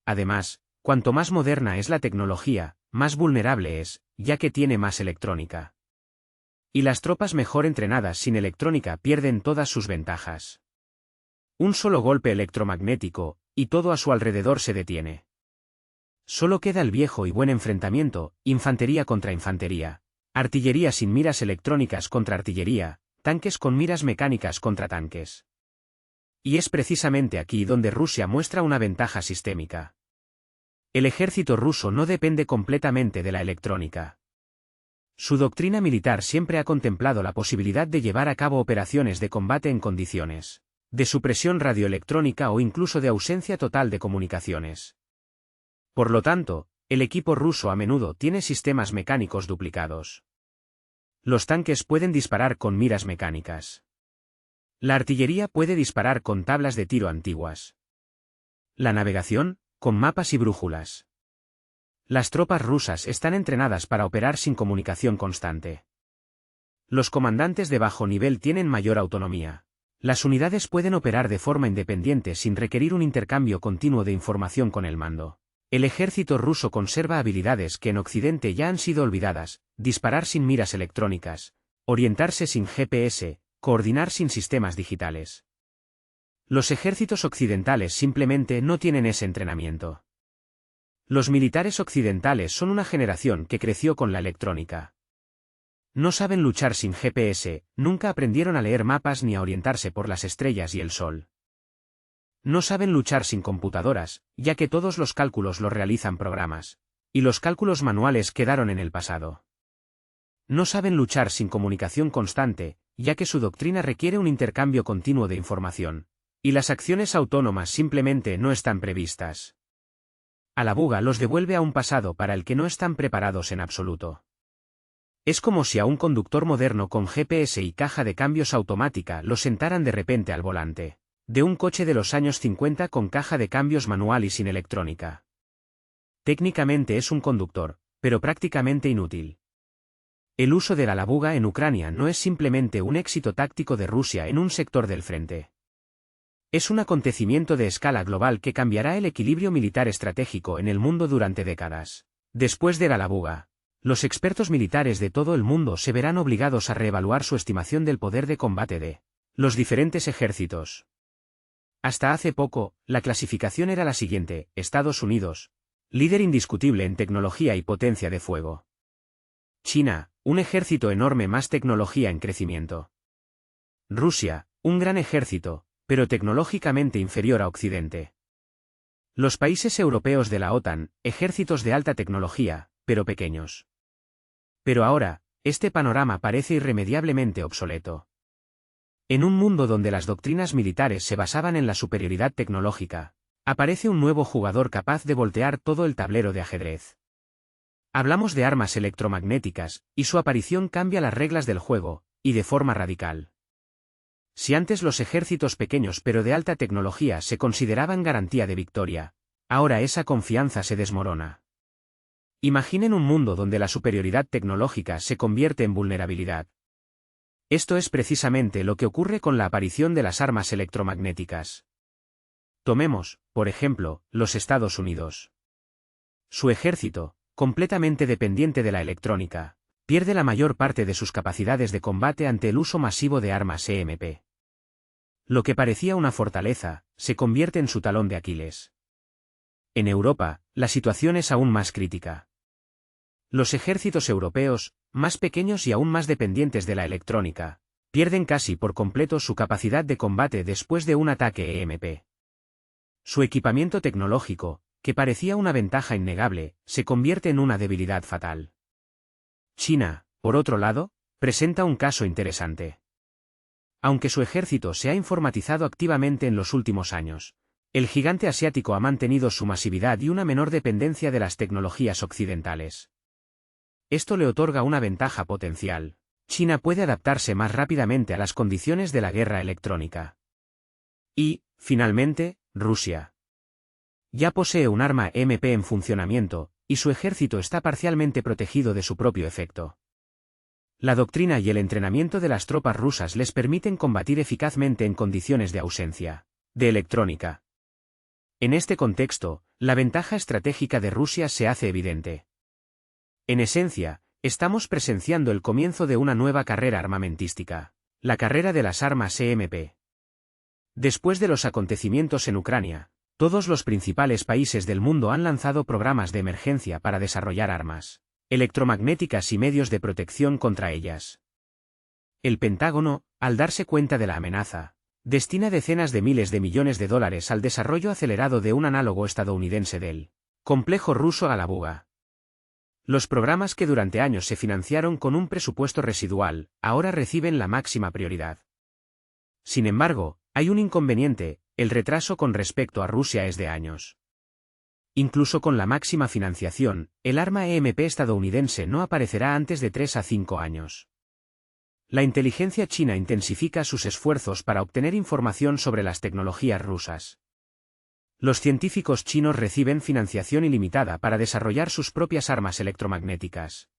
Además, cuanto más moderna es la tecnología, más vulnerable es, ya que tiene más electrónica. Y las tropas mejor entrenadas sin electrónica pierden todas sus ventajas. Un solo golpe electromagnético, y todo a su alrededor se detiene. Solo queda el viejo y buen enfrentamiento, infantería contra infantería, artillería sin miras electrónicas contra artillería, tanques con miras mecánicas contra tanques. Y es precisamente aquí donde Rusia muestra una ventaja sistémica. El ejército ruso no depende completamente de la electrónica. Su doctrina militar siempre ha contemplado la posibilidad de llevar a cabo operaciones de combate en condiciones de supresión radioelectrónica o incluso de ausencia total de comunicaciones. Por lo tanto, el equipo ruso a menudo tiene sistemas mecánicos duplicados. Los tanques pueden disparar con miras mecánicas. La artillería puede disparar con tablas de tiro antiguas. La navegación, con mapas y brújulas. Las tropas rusas están entrenadas para operar sin comunicación constante. Los comandantes de bajo nivel tienen mayor autonomía. Las unidades pueden operar de forma independiente sin requerir un intercambio continuo de información con el mando. El ejército ruso conserva habilidades que en Occidente ya han sido olvidadas: disparar sin miras electrónicas, orientarse sin GPS, coordinar sin sistemas digitales. Los ejércitos occidentales simplemente no tienen ese entrenamiento. Los militares occidentales son una generación que creció con la electrónica. No saben luchar sin GPS, nunca aprendieron a leer mapas ni a orientarse por las estrellas y el sol. No saben luchar sin computadoras, ya que todos los cálculos los realizan programas, y los cálculos manuales quedaron en el pasado. No saben luchar sin comunicación constante, ya que su doctrina requiere un intercambio continuo de información, y las acciones autónomas simplemente no están previstas. A la buga los devuelve a un pasado para el que no están preparados en absoluto. Es como si a un conductor moderno con GPS y caja de cambios automática lo sentaran de repente al volante de un coche de los años 50 con caja de cambios manual y sin electrónica. Técnicamente es un conductor, pero prácticamente inútil. El uso de la labuga en Ucrania no es simplemente un éxito táctico de Rusia en un sector del frente. Es un acontecimiento de escala global que cambiará el equilibrio militar estratégico en el mundo durante décadas. Después de la labuga, los expertos militares de todo el mundo se verán obligados a reevaluar su estimación del poder de combate de los diferentes ejércitos. Hasta hace poco, la clasificación era la siguiente: Estados Unidos, líder indiscutible en tecnología y potencia de fuego. China, un ejército enorme más tecnología en crecimiento. Rusia, un gran ejército, pero tecnológicamente inferior a Occidente. Los países europeos de la OTAN, ejércitos de alta tecnología, pero pequeños. Pero ahora, este panorama parece irremediablemente obsoleto. En un mundo donde las doctrinas militares se basaban en la superioridad tecnológica, aparece un nuevo jugador capaz de voltear todo el tablero de ajedrez. Hablamos de armas electromagnéticas, y su aparición cambia las reglas del juego, y de forma radical. Si antes los ejércitos pequeños pero de alta tecnología se consideraban garantía de victoria, ahora esa confianza se desmorona. Imaginen un mundo donde la superioridad tecnológica se convierte en vulnerabilidad. Esto es precisamente lo que ocurre con la aparición de las armas electromagnéticas. Tomemos, por ejemplo, los Estados Unidos. Su ejército, completamente dependiente de la electrónica, pierde la mayor parte de sus capacidades de combate ante el uso masivo de armas EMP. Lo que parecía una fortaleza, se convierte en su talón de Aquiles. En Europa, la situación es aún más crítica. Los ejércitos europeos, más pequeños y aún más dependientes de la electrónica, pierden casi por completo su capacidad de combate después de un ataque EMP. Su equipamiento tecnológico, que parecía una ventaja innegable, se convierte en una debilidad fatal. China, por otro lado, presenta un caso interesante. Aunque su ejército se ha informatizado activamente en los últimos años, el gigante asiático ha mantenido su masividad y una menor dependencia de las tecnologías occidentales. Esto le otorga una ventaja potencial. China puede adaptarse más rápidamente a las condiciones de la guerra electrónica. Y, finalmente, Rusia. Ya posee un arma EMP en funcionamiento, y su ejército está parcialmente protegido de su propio efecto. La doctrina y el entrenamiento de las tropas rusas les permiten combatir eficazmente en condiciones de ausencia de electrónica. En este contexto, la ventaja estratégica de Rusia se hace evidente. En esencia, estamos presenciando el comienzo de una nueva carrera armamentística, la carrera de las armas EMP. Después de los acontecimientos en Ucrania, todos los principales países del mundo han lanzado programas de emergencia para desarrollar armas electromagnéticas y medios de protección contra ellas. El Pentágono, al darse cuenta de la amenaza, destina decenas de miles de millones de dólares al desarrollo acelerado de un análogo estadounidense del complejo ruso Alabuga. Los programas que durante años se financiaron con un presupuesto residual, ahora reciben la máxima prioridad. Sin embargo, hay un inconveniente: el retraso con respecto a Rusia es de años. Incluso con la máxima financiación, el arma EMP estadounidense no aparecerá antes de 3 a 5 años. La inteligencia china intensifica sus esfuerzos para obtener información sobre las tecnologías rusas. Los científicos chinos reciben financiación ilimitada para desarrollar sus propias armas electromagnéticas.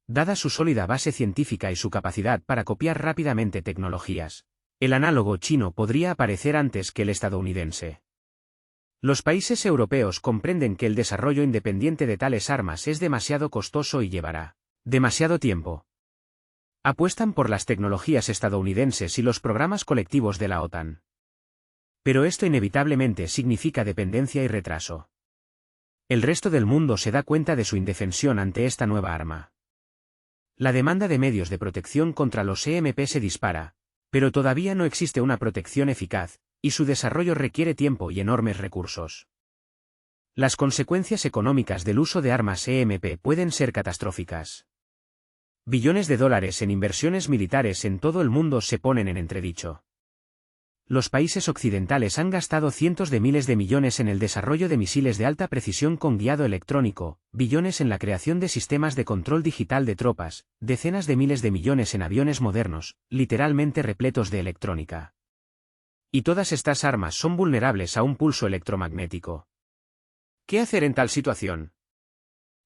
Dada su sólida base científica y su capacidad para copiar rápidamente tecnologías, el análogo chino podría aparecer antes que el estadounidense. Los países europeos comprenden que el desarrollo independiente de tales armas es demasiado costoso y llevará demasiado tiempo. Apuestan por las tecnologías estadounidenses y los programas colectivos de la OTAN. Pero esto inevitablemente significa dependencia y retraso. El resto del mundo se da cuenta de su indefensión ante esta nueva arma. La demanda de medios de protección contra los EMP se dispara, pero todavía no existe una protección eficaz, y su desarrollo requiere tiempo y enormes recursos. Las consecuencias económicas del uso de armas EMP pueden ser catastróficas. Billones de dólares en inversiones militares en todo el mundo se ponen en entredicho. Los países occidentales han gastado cientos de miles de millones en el desarrollo de misiles de alta precisión con guiado electrónico, billones en la creación de sistemas de control digital de tropas, decenas de miles de millones en aviones modernos, literalmente repletos de electrónica. Y todas estas armas son vulnerables a un pulso electromagnético. ¿Qué hacer en tal situación?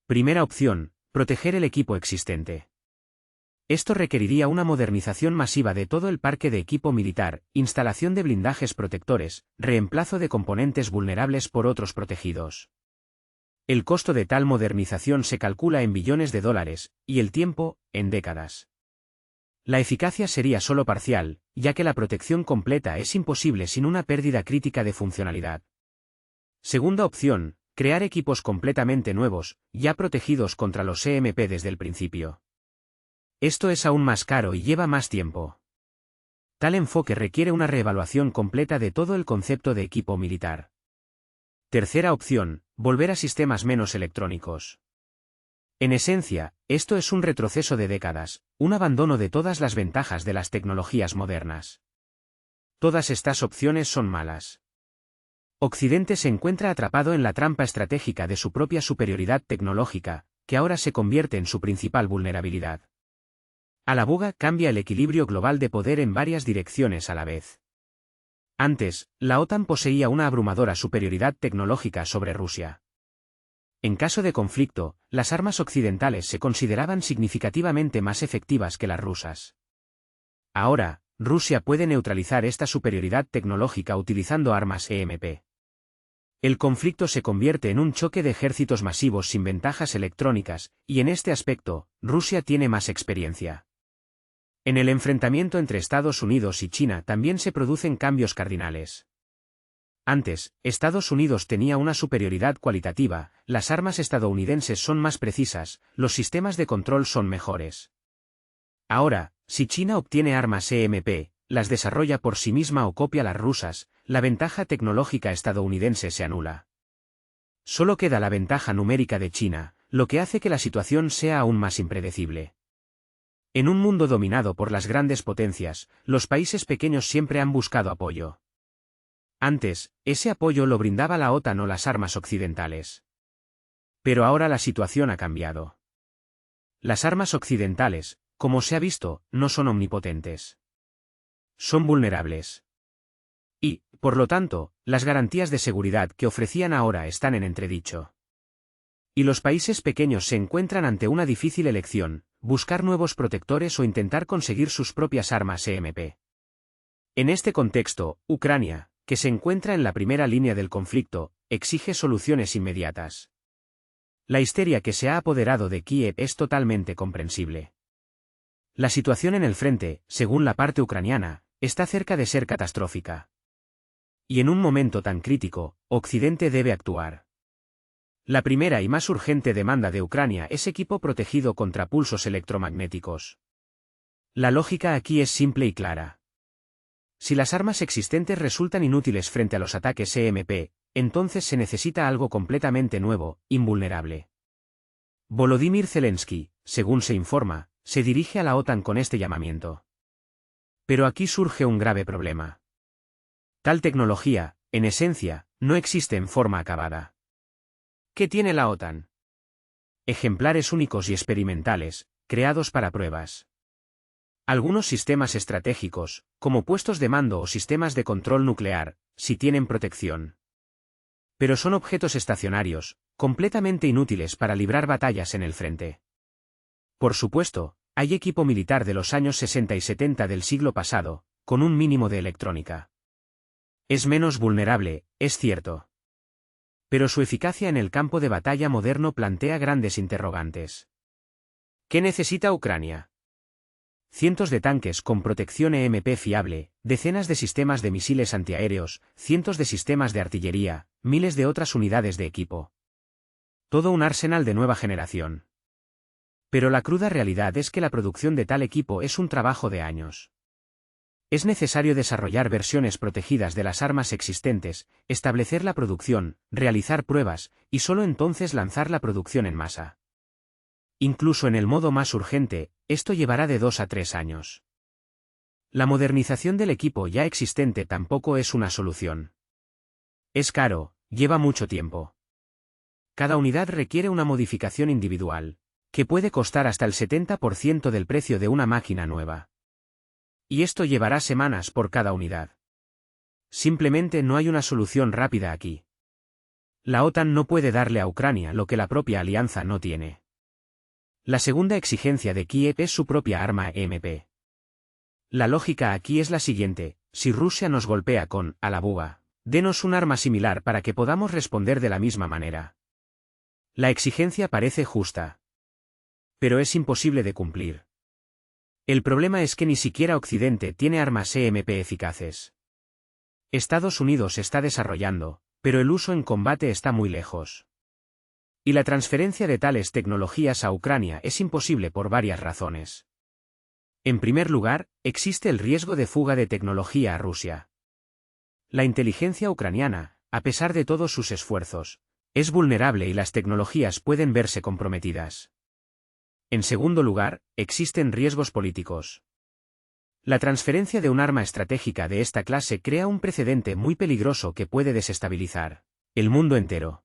Primera opción: proteger el equipo existente. Esto requeriría una modernización masiva de todo el parque de equipo militar, instalación de blindajes protectores, reemplazo de componentes vulnerables por otros protegidos. El costo de tal modernización se calcula en billones de dólares, y el tiempo, en décadas. La eficacia sería solo parcial, ya que la protección completa es imposible sin una pérdida crítica de funcionalidad. Segunda opción: crear equipos completamente nuevos, ya protegidos contra los EMP desde el principio. Esto es aún más caro y lleva más tiempo. Tal enfoque requiere una reevaluación completa de todo el concepto de equipo militar. Tercera opción: volver a sistemas menos electrónicos. En esencia, esto es un retroceso de décadas, un abandono de todas las ventajas de las tecnologías modernas. Todas estas opciones son malas. Occidente se encuentra atrapado en la trampa estratégica de su propia superioridad tecnológica, que ahora se convierte en su principal vulnerabilidad. Alabuga cambia el equilibrio global de poder en varias direcciones a la vez. Antes, la OTAN poseía una abrumadora superioridad tecnológica sobre Rusia. En caso de conflicto, las armas occidentales se consideraban significativamente más efectivas que las rusas. Ahora, Rusia puede neutralizar esta superioridad tecnológica utilizando armas EMP. El conflicto se convierte en un choque de ejércitos masivos sin ventajas electrónicas, y en este aspecto, Rusia tiene más experiencia. En el enfrentamiento entre Estados Unidos y China también se producen cambios cardinales. Antes, Estados Unidos tenía una superioridad cualitativa, las armas estadounidenses son más precisas, los sistemas de control son mejores. Ahora, si China obtiene armas EMP, las desarrolla por sí misma o copia las rusas, la ventaja tecnológica estadounidense se anula. Solo queda la ventaja numérica de China, lo que hace que la situación sea aún más impredecible. En un mundo dominado por las grandes potencias, los países pequeños siempre han buscado apoyo. Antes, ese apoyo lo brindaba la OTAN o las armas occidentales. Pero ahora la situación ha cambiado. Las armas occidentales, como se ha visto, no son omnipotentes. Son vulnerables. Y, por lo tanto, las garantías de seguridad que ofrecían ahora están en entredicho. Y los países pequeños se encuentran ante una difícil elección: buscar nuevos protectores o intentar conseguir sus propias armas EMP. En este contexto, Ucrania, que se encuentra en la primera línea del conflicto, exige soluciones inmediatas. La histeria que se ha apoderado de Kiev es totalmente comprensible. La situación en el frente, según la parte ucraniana, está cerca de ser catastrófica. Y en un momento tan crítico, Occidente debe actuar. La primera y más urgente demanda de Ucrania es equipo protegido contra pulsos electromagnéticos. La lógica aquí es simple y clara. Si las armas existentes resultan inútiles frente a los ataques EMP, entonces se necesita algo completamente nuevo, invulnerable. Volodymyr Zelensky, según se informa, se dirige a la OTAN con este llamamiento. Pero aquí surge un grave problema. Tal tecnología, en esencia, no existe en forma acabada. ¿Qué tiene la OTAN? Ejemplares únicos y experimentales, creados para pruebas. Algunos sistemas estratégicos, como puestos de mando o sistemas de control nuclear, sí tienen protección. Pero son objetos estacionarios, completamente inútiles para librar batallas en el frente. Por supuesto, hay equipo militar de los años 60 y 70 del siglo pasado, con un mínimo de electrónica. Es menos vulnerable, es cierto. Pero su eficacia en el campo de batalla moderno plantea grandes interrogantes. ¿Qué necesita Ucrania? Cientos de tanques con protección EMP fiable, decenas de sistemas de misiles antiaéreos, cientos de sistemas de artillería, miles de otras unidades de equipo. Todo un arsenal de nueva generación. Pero la cruda realidad es que la producción de tal equipo es un trabajo de años. Es necesario desarrollar versiones protegidas de las armas existentes, establecer la producción, realizar pruebas, y solo entonces lanzar la producción en masa. Incluso en el modo más urgente, esto llevará de 2 a 3 años. La modernización del equipo ya existente tampoco es una solución. Es caro, lleva mucho tiempo. Cada unidad requiere una modificación individual, que puede costar hasta el 70% del precio de una máquina nueva. Y esto llevará semanas por cada unidad. Simplemente no hay una solución rápida aquí. La OTAN no puede darle a Ucrania lo que la propia alianza no tiene. La segunda exigencia de Kiev es su propia arma EMP. La lógica aquí es la siguiente: si Rusia nos golpea con «a la buga», denos un arma similar para que podamos responder de la misma manera. La exigencia parece justa. Pero es imposible de cumplir. El problema es que ni siquiera Occidente tiene armas EMP eficaces. Estados Unidos está desarrollando, pero el uso en combate está muy lejos. Y la transferencia de tales tecnologías a Ucrania es imposible por varias razones. En primer lugar, existe el riesgo de fuga de tecnología a Rusia. La inteligencia ucraniana, a pesar de todos sus esfuerzos, es vulnerable y las tecnologías pueden verse comprometidas. En segundo lugar, existen riesgos políticos. La transferencia de un arma estratégica de esta clase crea un precedente muy peligroso que puede desestabilizar el mundo entero.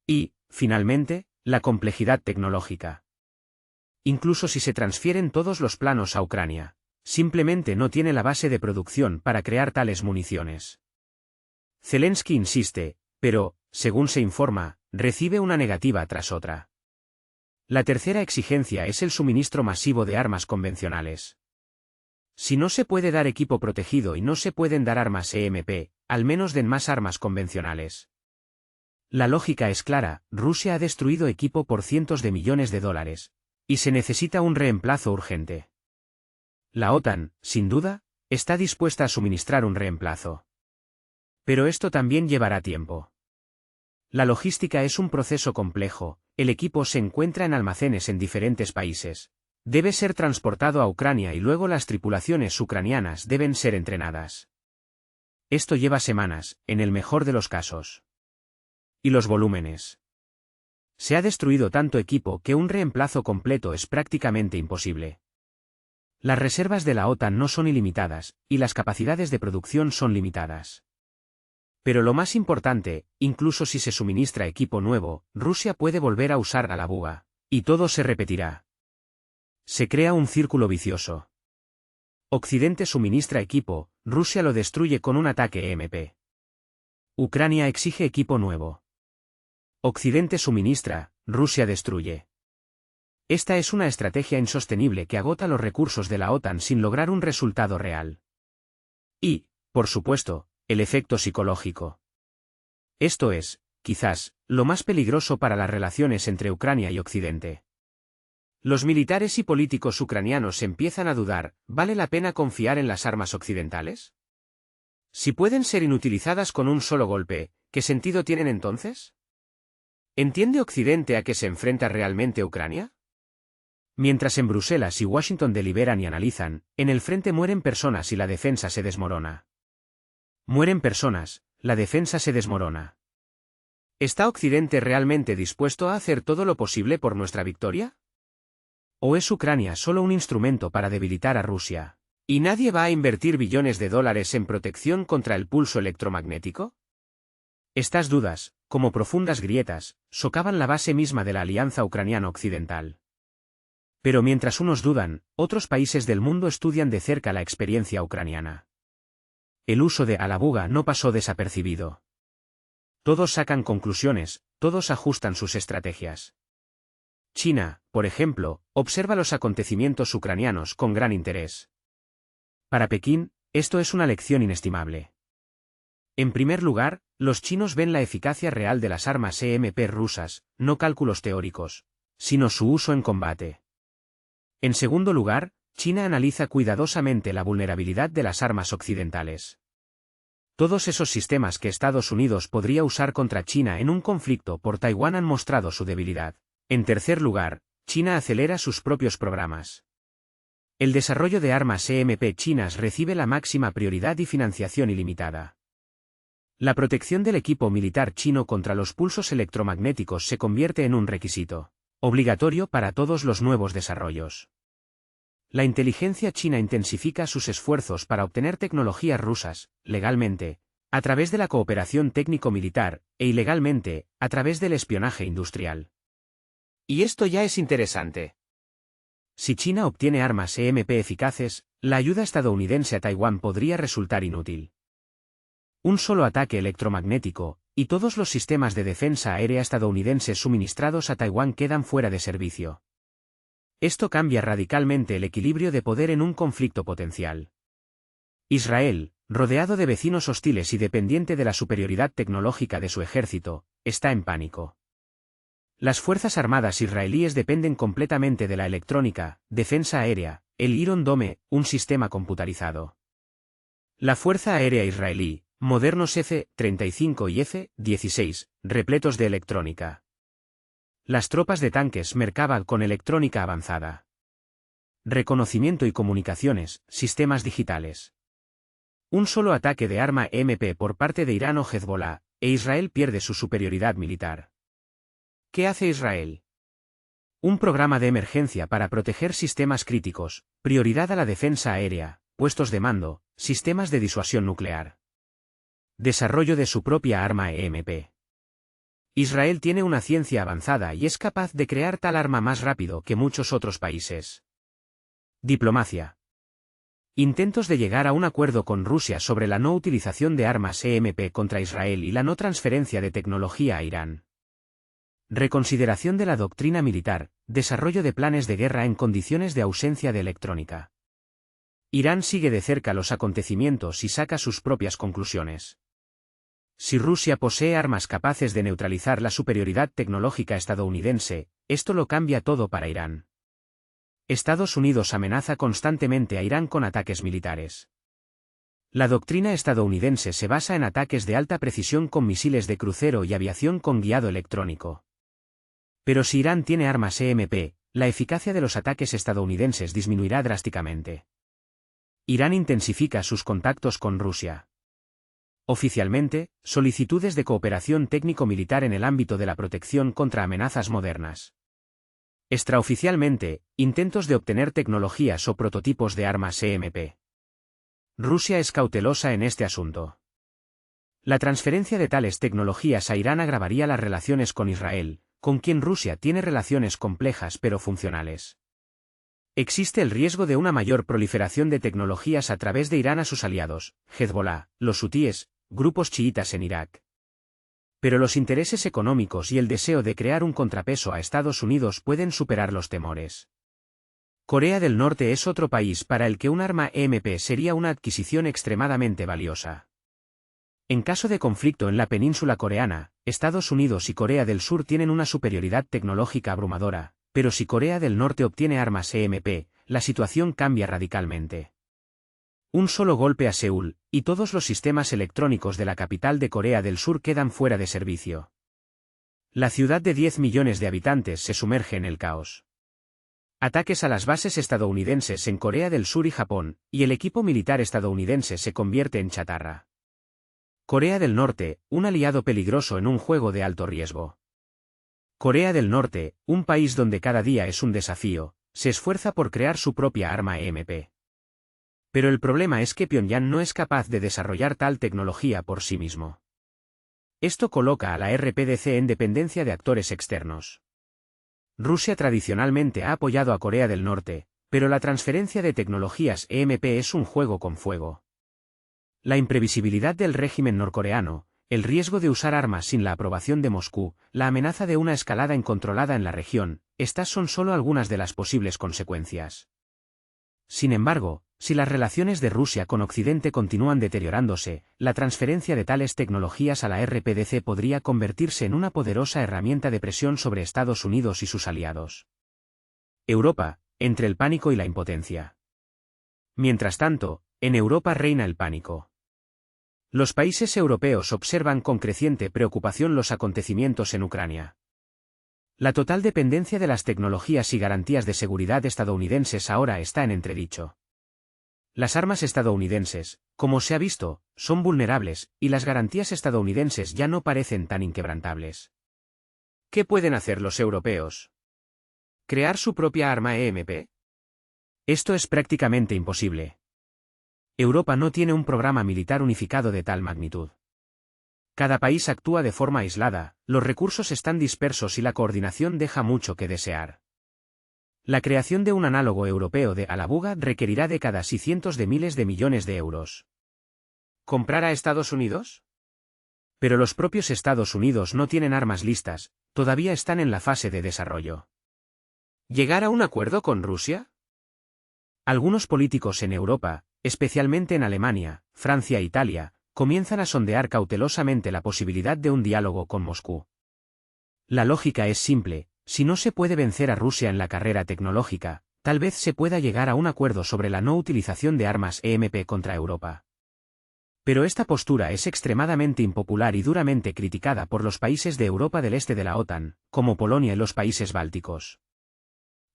Y, finalmente, la complejidad tecnológica. Incluso si se transfieren todos los planos a Ucrania, simplemente no tiene la base de producción para crear tales municiones. Zelensky insiste, pero, según se informa, recibe una negativa tras otra. La tercera exigencia es el suministro masivo de armas convencionales. Si no se puede dar equipo protegido y no se pueden dar armas EMP, al menos den más armas convencionales. La lógica es clara: Rusia ha destruido equipo por cientos de millones de dólares, y se necesita un reemplazo urgente. La OTAN, sin duda, está dispuesta a suministrar un reemplazo. Pero esto también llevará tiempo. La logística es un proceso complejo, el equipo se encuentra en almacenes en diferentes países. Debe ser transportado a Ucrania y luego las tripulaciones ucranianas deben ser entrenadas. Esto lleva semanas, en el mejor de los casos. Y los volúmenes. Se ha destruido tanto equipo que un reemplazo completo es prácticamente imposible. Las reservas de la OTAN no son ilimitadas, y las capacidades de producción son limitadas. Pero lo más importante, incluso si se suministra equipo nuevo, Rusia puede volver a usar a la buga, y todo se repetirá. Se crea un círculo vicioso. Occidente suministra equipo, Rusia lo destruye con un ataque EMP. Ucrania exige equipo nuevo. Occidente suministra, Rusia destruye. Esta es una estrategia insostenible que agota los recursos de la OTAN sin lograr un resultado real. Y, por supuesto, el efecto psicológico. Esto es, quizás, lo más peligroso para las relaciones entre Ucrania y Occidente. Los militares y políticos ucranianos empiezan a dudar, ¿vale la pena confiar en las armas occidentales? Si pueden ser inutilizadas con un solo golpe, ¿qué sentido tienen entonces? ¿Entiende Occidente a qué se enfrenta realmente Ucrania? Mientras en Bruselas y Washington deliberan y analizan, en el frente mueren personas y la defensa se desmorona. Mueren personas, la defensa se desmorona. ¿Está Occidente realmente dispuesto a hacer todo lo posible por nuestra victoria? ¿O es Ucrania solo un instrumento para debilitar a Rusia? ¿Y nadie va a invertir billones de dólares en protección contra el pulso electromagnético? Estas dudas, como profundas grietas, socavan la base misma de la alianza ucraniano-occidental. Pero mientras unos dudan, otros países del mundo estudian de cerca la experiencia ucraniana. El uso de Alabuga no pasó desapercibido. Todos sacan conclusiones, todos ajustan sus estrategias. China, por ejemplo, observa los acontecimientos ucranianos con gran interés. Para Pekín, esto es una lección inestimable. En primer lugar, los chinos ven la eficacia real de las armas EMP rusas, no cálculos teóricos, sino su uso en combate. En segundo lugar, China analiza cuidadosamente la vulnerabilidad de las armas occidentales. Todos esos sistemas que Estados Unidos podría usar contra China en un conflicto por Taiwán han mostrado su debilidad. En tercer lugar, China acelera sus propios programas. El desarrollo de armas EMP chinas recibe la máxima prioridad y financiación ilimitada. La protección del equipo militar chino contra los pulsos electromagnéticos se convierte en un requisito obligatorio para todos los nuevos desarrollos. La inteligencia china intensifica sus esfuerzos para obtener tecnologías rusas, legalmente, a través de la cooperación técnico-militar, e ilegalmente, a través del espionaje industrial. Y esto ya es interesante. Si China obtiene armas EMP eficaces, la ayuda estadounidense a Taiwán podría resultar inútil. Un solo ataque electromagnético, y todos los sistemas de defensa aérea estadounidenses suministrados a Taiwán quedan fuera de servicio. Esto cambia radicalmente el equilibrio de poder en un conflicto potencial. Israel, rodeado de vecinos hostiles y dependiente de la superioridad tecnológica de su ejército, está en pánico. Las Fuerzas Armadas israelíes dependen completamente de la electrónica, defensa aérea, el Iron Dome, un sistema computarizado. La Fuerza Aérea Israelí, modernos F-35 y F-16, repletos de electrónica. Las tropas de tanques Merkava con electrónica avanzada. Reconocimiento y comunicaciones, sistemas digitales. Un solo ataque de arma EMP por parte de Irán o Hezbollah, e Israel pierde su superioridad militar. ¿Qué hace Israel? Un programa de emergencia para proteger sistemas críticos, prioridad a la defensa aérea, puestos de mando, sistemas de disuasión nuclear. Desarrollo de su propia arma EMP. Israel tiene una ciencia avanzada y es capaz de crear tal arma más rápido que muchos otros países. Diplomacia. Intentos de llegar a un acuerdo con Rusia sobre la no utilización de armas EMP contra Israel y la no transferencia de tecnología a Irán. Reconsideración de la doctrina militar, desarrollo de planes de guerra en condiciones de ausencia de electrónica. Irán sigue de cerca los acontecimientos y saca sus propias conclusiones. Si Rusia posee armas capaces de neutralizar la superioridad tecnológica estadounidense, esto lo cambia todo para Irán. Estados Unidos amenaza constantemente a Irán con ataques militares. La doctrina estadounidense se basa en ataques de alta precisión con misiles de crucero y aviación con guiado electrónico. Pero si Irán tiene armas EMP, la eficacia de los ataques estadounidenses disminuirá drásticamente. Irán intensifica sus contactos con Rusia. Oficialmente, solicitudes de cooperación técnico-militar en el ámbito de la protección contra amenazas modernas. Extraoficialmente, intentos de obtener tecnologías o prototipos de armas EMP. Rusia es cautelosa en este asunto. La transferencia de tales tecnologías a Irán agravaría las relaciones con Israel, con quien Rusia tiene relaciones complejas pero funcionales. Existe el riesgo de una mayor proliferación de tecnologías a través de Irán a sus aliados, Hezbollah, los hutíes, grupos chiitas en Irak. Pero los intereses económicos y el deseo de crear un contrapeso a Estados Unidos pueden superar los temores. Corea del Norte es otro país para el que un arma EMP sería una adquisición extremadamente valiosa. En caso de conflicto en la península coreana, Estados Unidos y Corea del Sur tienen una superioridad tecnológica abrumadora, pero si Corea del Norte obtiene armas EMP, la situación cambia radicalmente. Un solo golpe a Seúl, y todos los sistemas electrónicos de la capital de Corea del Sur quedan fuera de servicio. La ciudad de 10 millones de habitantes se sumerge en el caos. Ataques a las bases estadounidenses en Corea del Sur y Japón, y el equipo militar estadounidense se convierte en chatarra. Corea del Norte, un aliado peligroso en un juego de alto riesgo. Corea del Norte, un país donde cada día es un desafío, se esfuerza por crear su propia arma EMP. Pero el problema es que Pyongyang no es capaz de desarrollar tal tecnología por sí mismo. Esto coloca a la RPDC en dependencia de actores externos. Rusia tradicionalmente ha apoyado a Corea del Norte, pero la transferencia de tecnologías EMP es un juego con fuego. La imprevisibilidad del régimen norcoreano, el riesgo de usar armas sin la aprobación de Moscú, la amenaza de una escalada incontrolada en la región, estas son solo algunas de las posibles consecuencias. Sin embargo, si las relaciones de Rusia con Occidente continúan deteriorándose, la transferencia de tales tecnologías a la RPDC podría convertirse en una poderosa herramienta de presión sobre Estados Unidos y sus aliados. Europa, entre el pánico y la impotencia. Mientras tanto, en Europa reina el pánico. Los países europeos observan con creciente preocupación los acontecimientos en Ucrania. La total dependencia de las tecnologías y garantías de seguridad estadounidenses ahora está en entredicho. Las armas estadounidenses, como se ha visto, son vulnerables, y las garantías estadounidenses ya no parecen tan inquebrantables. ¿Qué pueden hacer los europeos? ¿Crear su propia arma EMP? Esto es prácticamente imposible. Europa no tiene un programa militar unificado de tal magnitud. Cada país actúa de forma aislada, los recursos están dispersos y la coordinación deja mucho que desear. La creación de un análogo europeo de Alabuga requerirá décadas y cientos de miles de millones de euros. ¿Comprar a Estados Unidos? Pero los propios Estados Unidos no tienen armas listas, todavía están en la fase de desarrollo. ¿Llegar a un acuerdo con Rusia? Algunos políticos en Europa, especialmente en Alemania, Francia e Italia, comienzan a sondear cautelosamente la posibilidad de un diálogo con Moscú. La lógica es simple, si no se puede vencer a Rusia en la carrera tecnológica, tal vez se pueda llegar a un acuerdo sobre la no utilización de armas EMP contra Europa. Pero esta postura es extremadamente impopular y duramente criticada por los países de Europa del Este de la OTAN, como Polonia y los países bálticos.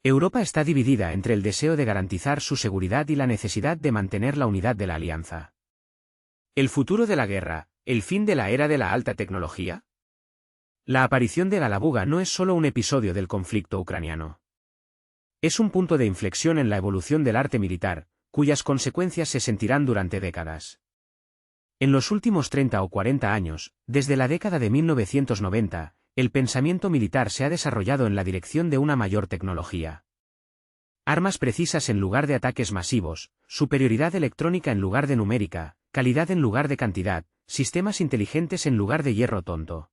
Europa está dividida entre el deseo de garantizar su seguridad y la necesidad de mantener la unidad de la alianza. ¿El futuro de la guerra, el fin de la era de la alta tecnología? La aparición de Alabuga no es solo un episodio del conflicto ucraniano. Es un punto de inflexión en la evolución del arte militar, cuyas consecuencias se sentirán durante décadas. En los últimos 30 o 40 años, desde la década de 1990, el pensamiento militar se ha desarrollado en la dirección de una mayor tecnología. Armas precisas en lugar de ataques masivos, superioridad electrónica en lugar de numérica, calidad en lugar de cantidad, sistemas inteligentes en lugar de hierro tonto.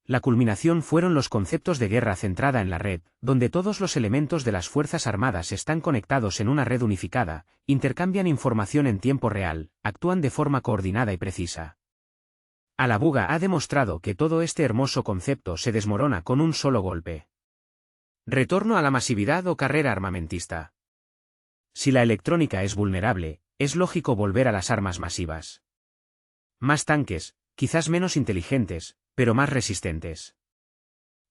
La culminación fueron los conceptos de guerra centrada en la red, donde todos los elementos de las Fuerzas Armadas están conectados en una red unificada, intercambian información en tiempo real, actúan de forma coordinada y precisa. Alabuga ha demostrado que todo este hermoso concepto se desmorona con un solo golpe. ¿Retorno a la masividad o carrera armamentista? Si la electrónica es vulnerable, es lógico volver a las armas masivas. Más tanques, quizás menos inteligentes, pero más resistentes.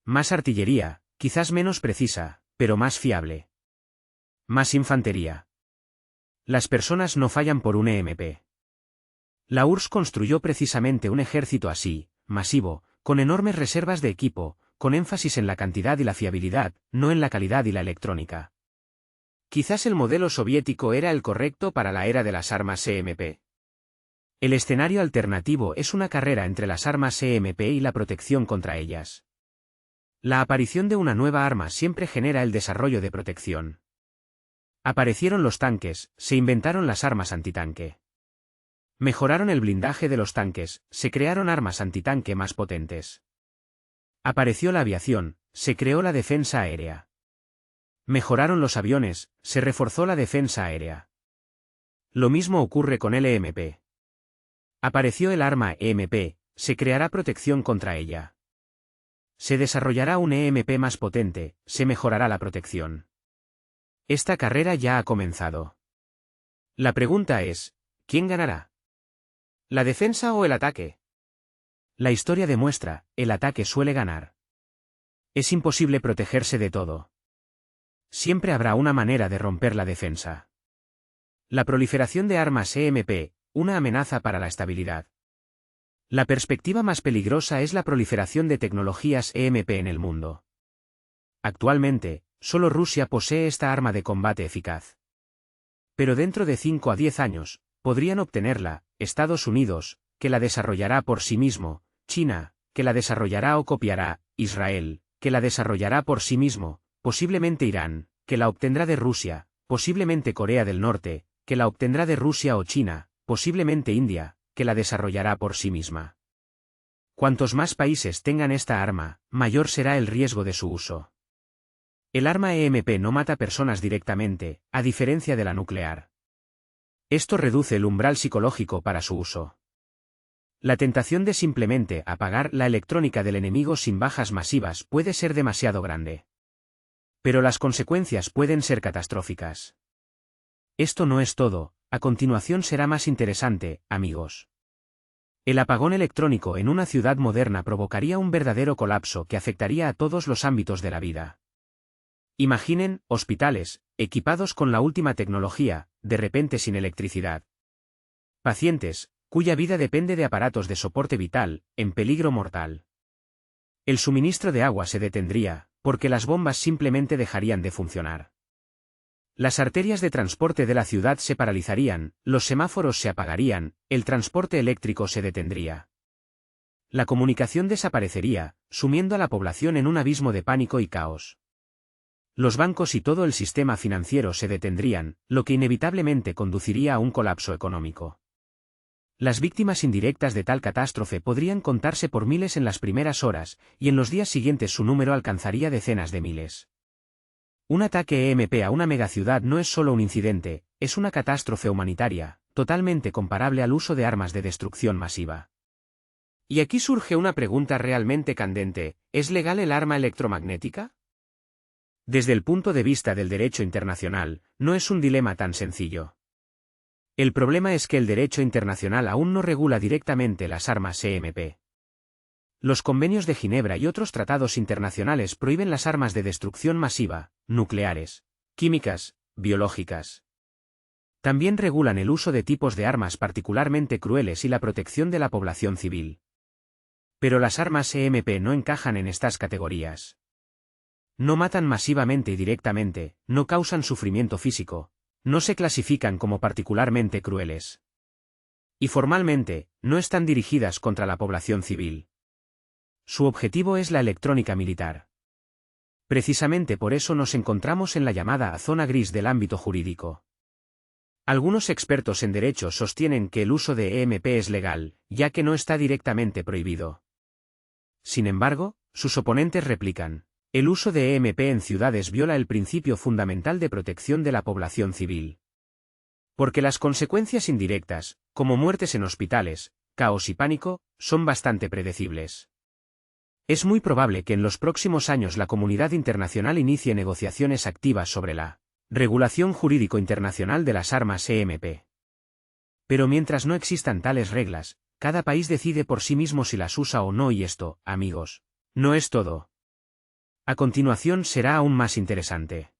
Más artillería, quizás menos precisa, pero más fiable. Más infantería. Las personas no fallan por un EMP. La URSS construyó precisamente un ejército así, masivo, con enormes reservas de equipo, con énfasis en la cantidad y la fiabilidad, no en la calidad y la electrónica. Quizás el modelo soviético era el correcto para la era de las armas EMP. El escenario alternativo es una carrera entre las armas EMP y la protección contra ellas. La aparición de una nueva arma siempre genera el desarrollo de protección. Aparecieron los tanques, se inventaron las armas antitanque. Mejoraron el blindaje de los tanques, se crearon armas antitanque más potentes. Apareció la aviación, se creó la defensa aérea. Mejoraron los aviones, se reforzó la defensa aérea. Lo mismo ocurre con el EMP. Apareció el arma EMP, se creará protección contra ella. Se desarrollará un EMP más potente, se mejorará la protección. Esta carrera ya ha comenzado. La pregunta es, ¿quién ganará? ¿La defensa o el ataque? La historia demuestra, el ataque suele ganar. Es imposible protegerse de todo. Siempre habrá una manera de romper la defensa. La proliferación de armas EMP, una amenaza para la estabilidad. La perspectiva más peligrosa es la proliferación de tecnologías EMP en el mundo. Actualmente, solo Rusia posee esta arma de combate eficaz. Pero dentro de 5 a 10 años, podrían obtenerla, Estados Unidos, que la desarrollará por sí mismo, China, que la desarrollará o copiará, Israel, que la desarrollará por sí mismo, posiblemente Irán, que la obtendrá de Rusia, posiblemente Corea del Norte, que la obtendrá de Rusia o China, posiblemente India, que la desarrollará por sí misma. Cuantos más países tengan esta arma, mayor será el riesgo de su uso. El arma EMP no mata personas directamente, a diferencia de la nuclear. Esto reduce el umbral psicológico para su uso. La tentación de simplemente apagar la electrónica del enemigo sin bajas masivas puede ser demasiado grande. Pero las consecuencias pueden ser catastróficas. Esto no es todo, a continuación será más interesante, amigos. El apagón electrónico en una ciudad moderna provocaría un verdadero colapso que afectaría a todos los ámbitos de la vida. Imaginen, hospitales, equipados con la última tecnología, de repente sin electricidad. Pacientes, cuya vida depende de aparatos de soporte vital, en peligro mortal. El suministro de agua se detendría, porque las bombas simplemente dejarían de funcionar. Las arterias de transporte de la ciudad se paralizarían, los semáforos se apagarían, el transporte eléctrico se detendría. La comunicación desaparecería, sumiendo a la población en un abismo de pánico y caos. Los bancos y todo el sistema financiero se detendrían, lo que inevitablemente conduciría a un colapso económico. Las víctimas indirectas de tal catástrofe podrían contarse por miles en las primeras horas, y en los días siguientes su número alcanzaría decenas de miles. Un ataque EMP a una megaciudad no es solo un incidente, es una catástrofe humanitaria, totalmente comparable al uso de armas de destrucción masiva. Y aquí surge una pregunta realmente candente, ¿es legal el arma electromagnética? Desde el punto de vista del derecho internacional, no es un dilema tan sencillo. El problema es que el derecho internacional aún no regula directamente las armas EMP. Los convenios de Ginebra y otros tratados internacionales prohíben las armas de destrucción masiva, nucleares, químicas, biológicas. También regulan el uso de tipos de armas particularmente crueles y la protección de la población civil. Pero las armas EMP no encajan en estas categorías. No matan masivamente y directamente, no causan sufrimiento físico, no se clasifican como particularmente crueles. Y formalmente, no están dirigidas contra la población civil. Su objetivo es la electrónica militar. Precisamente por eso nos encontramos en la llamada zona gris del ámbito jurídico. Algunos expertos en derecho sostienen que el uso de EMP es legal, ya que no está directamente prohibido. Sin embargo, sus oponentes replican. El uso de EMP en ciudades viola el principio fundamental de protección de la población civil. Porque las consecuencias indirectas, como muertes en hospitales, caos y pánico, son bastante predecibles. Es muy probable que en los próximos años la comunidad internacional inicie negociaciones activas sobre la regulación jurídico internacional de las armas EMP. Pero mientras no existan tales reglas, cada país decide por sí mismo si las usa o no y esto, amigos, no es todo. A continuación será aún más interesante.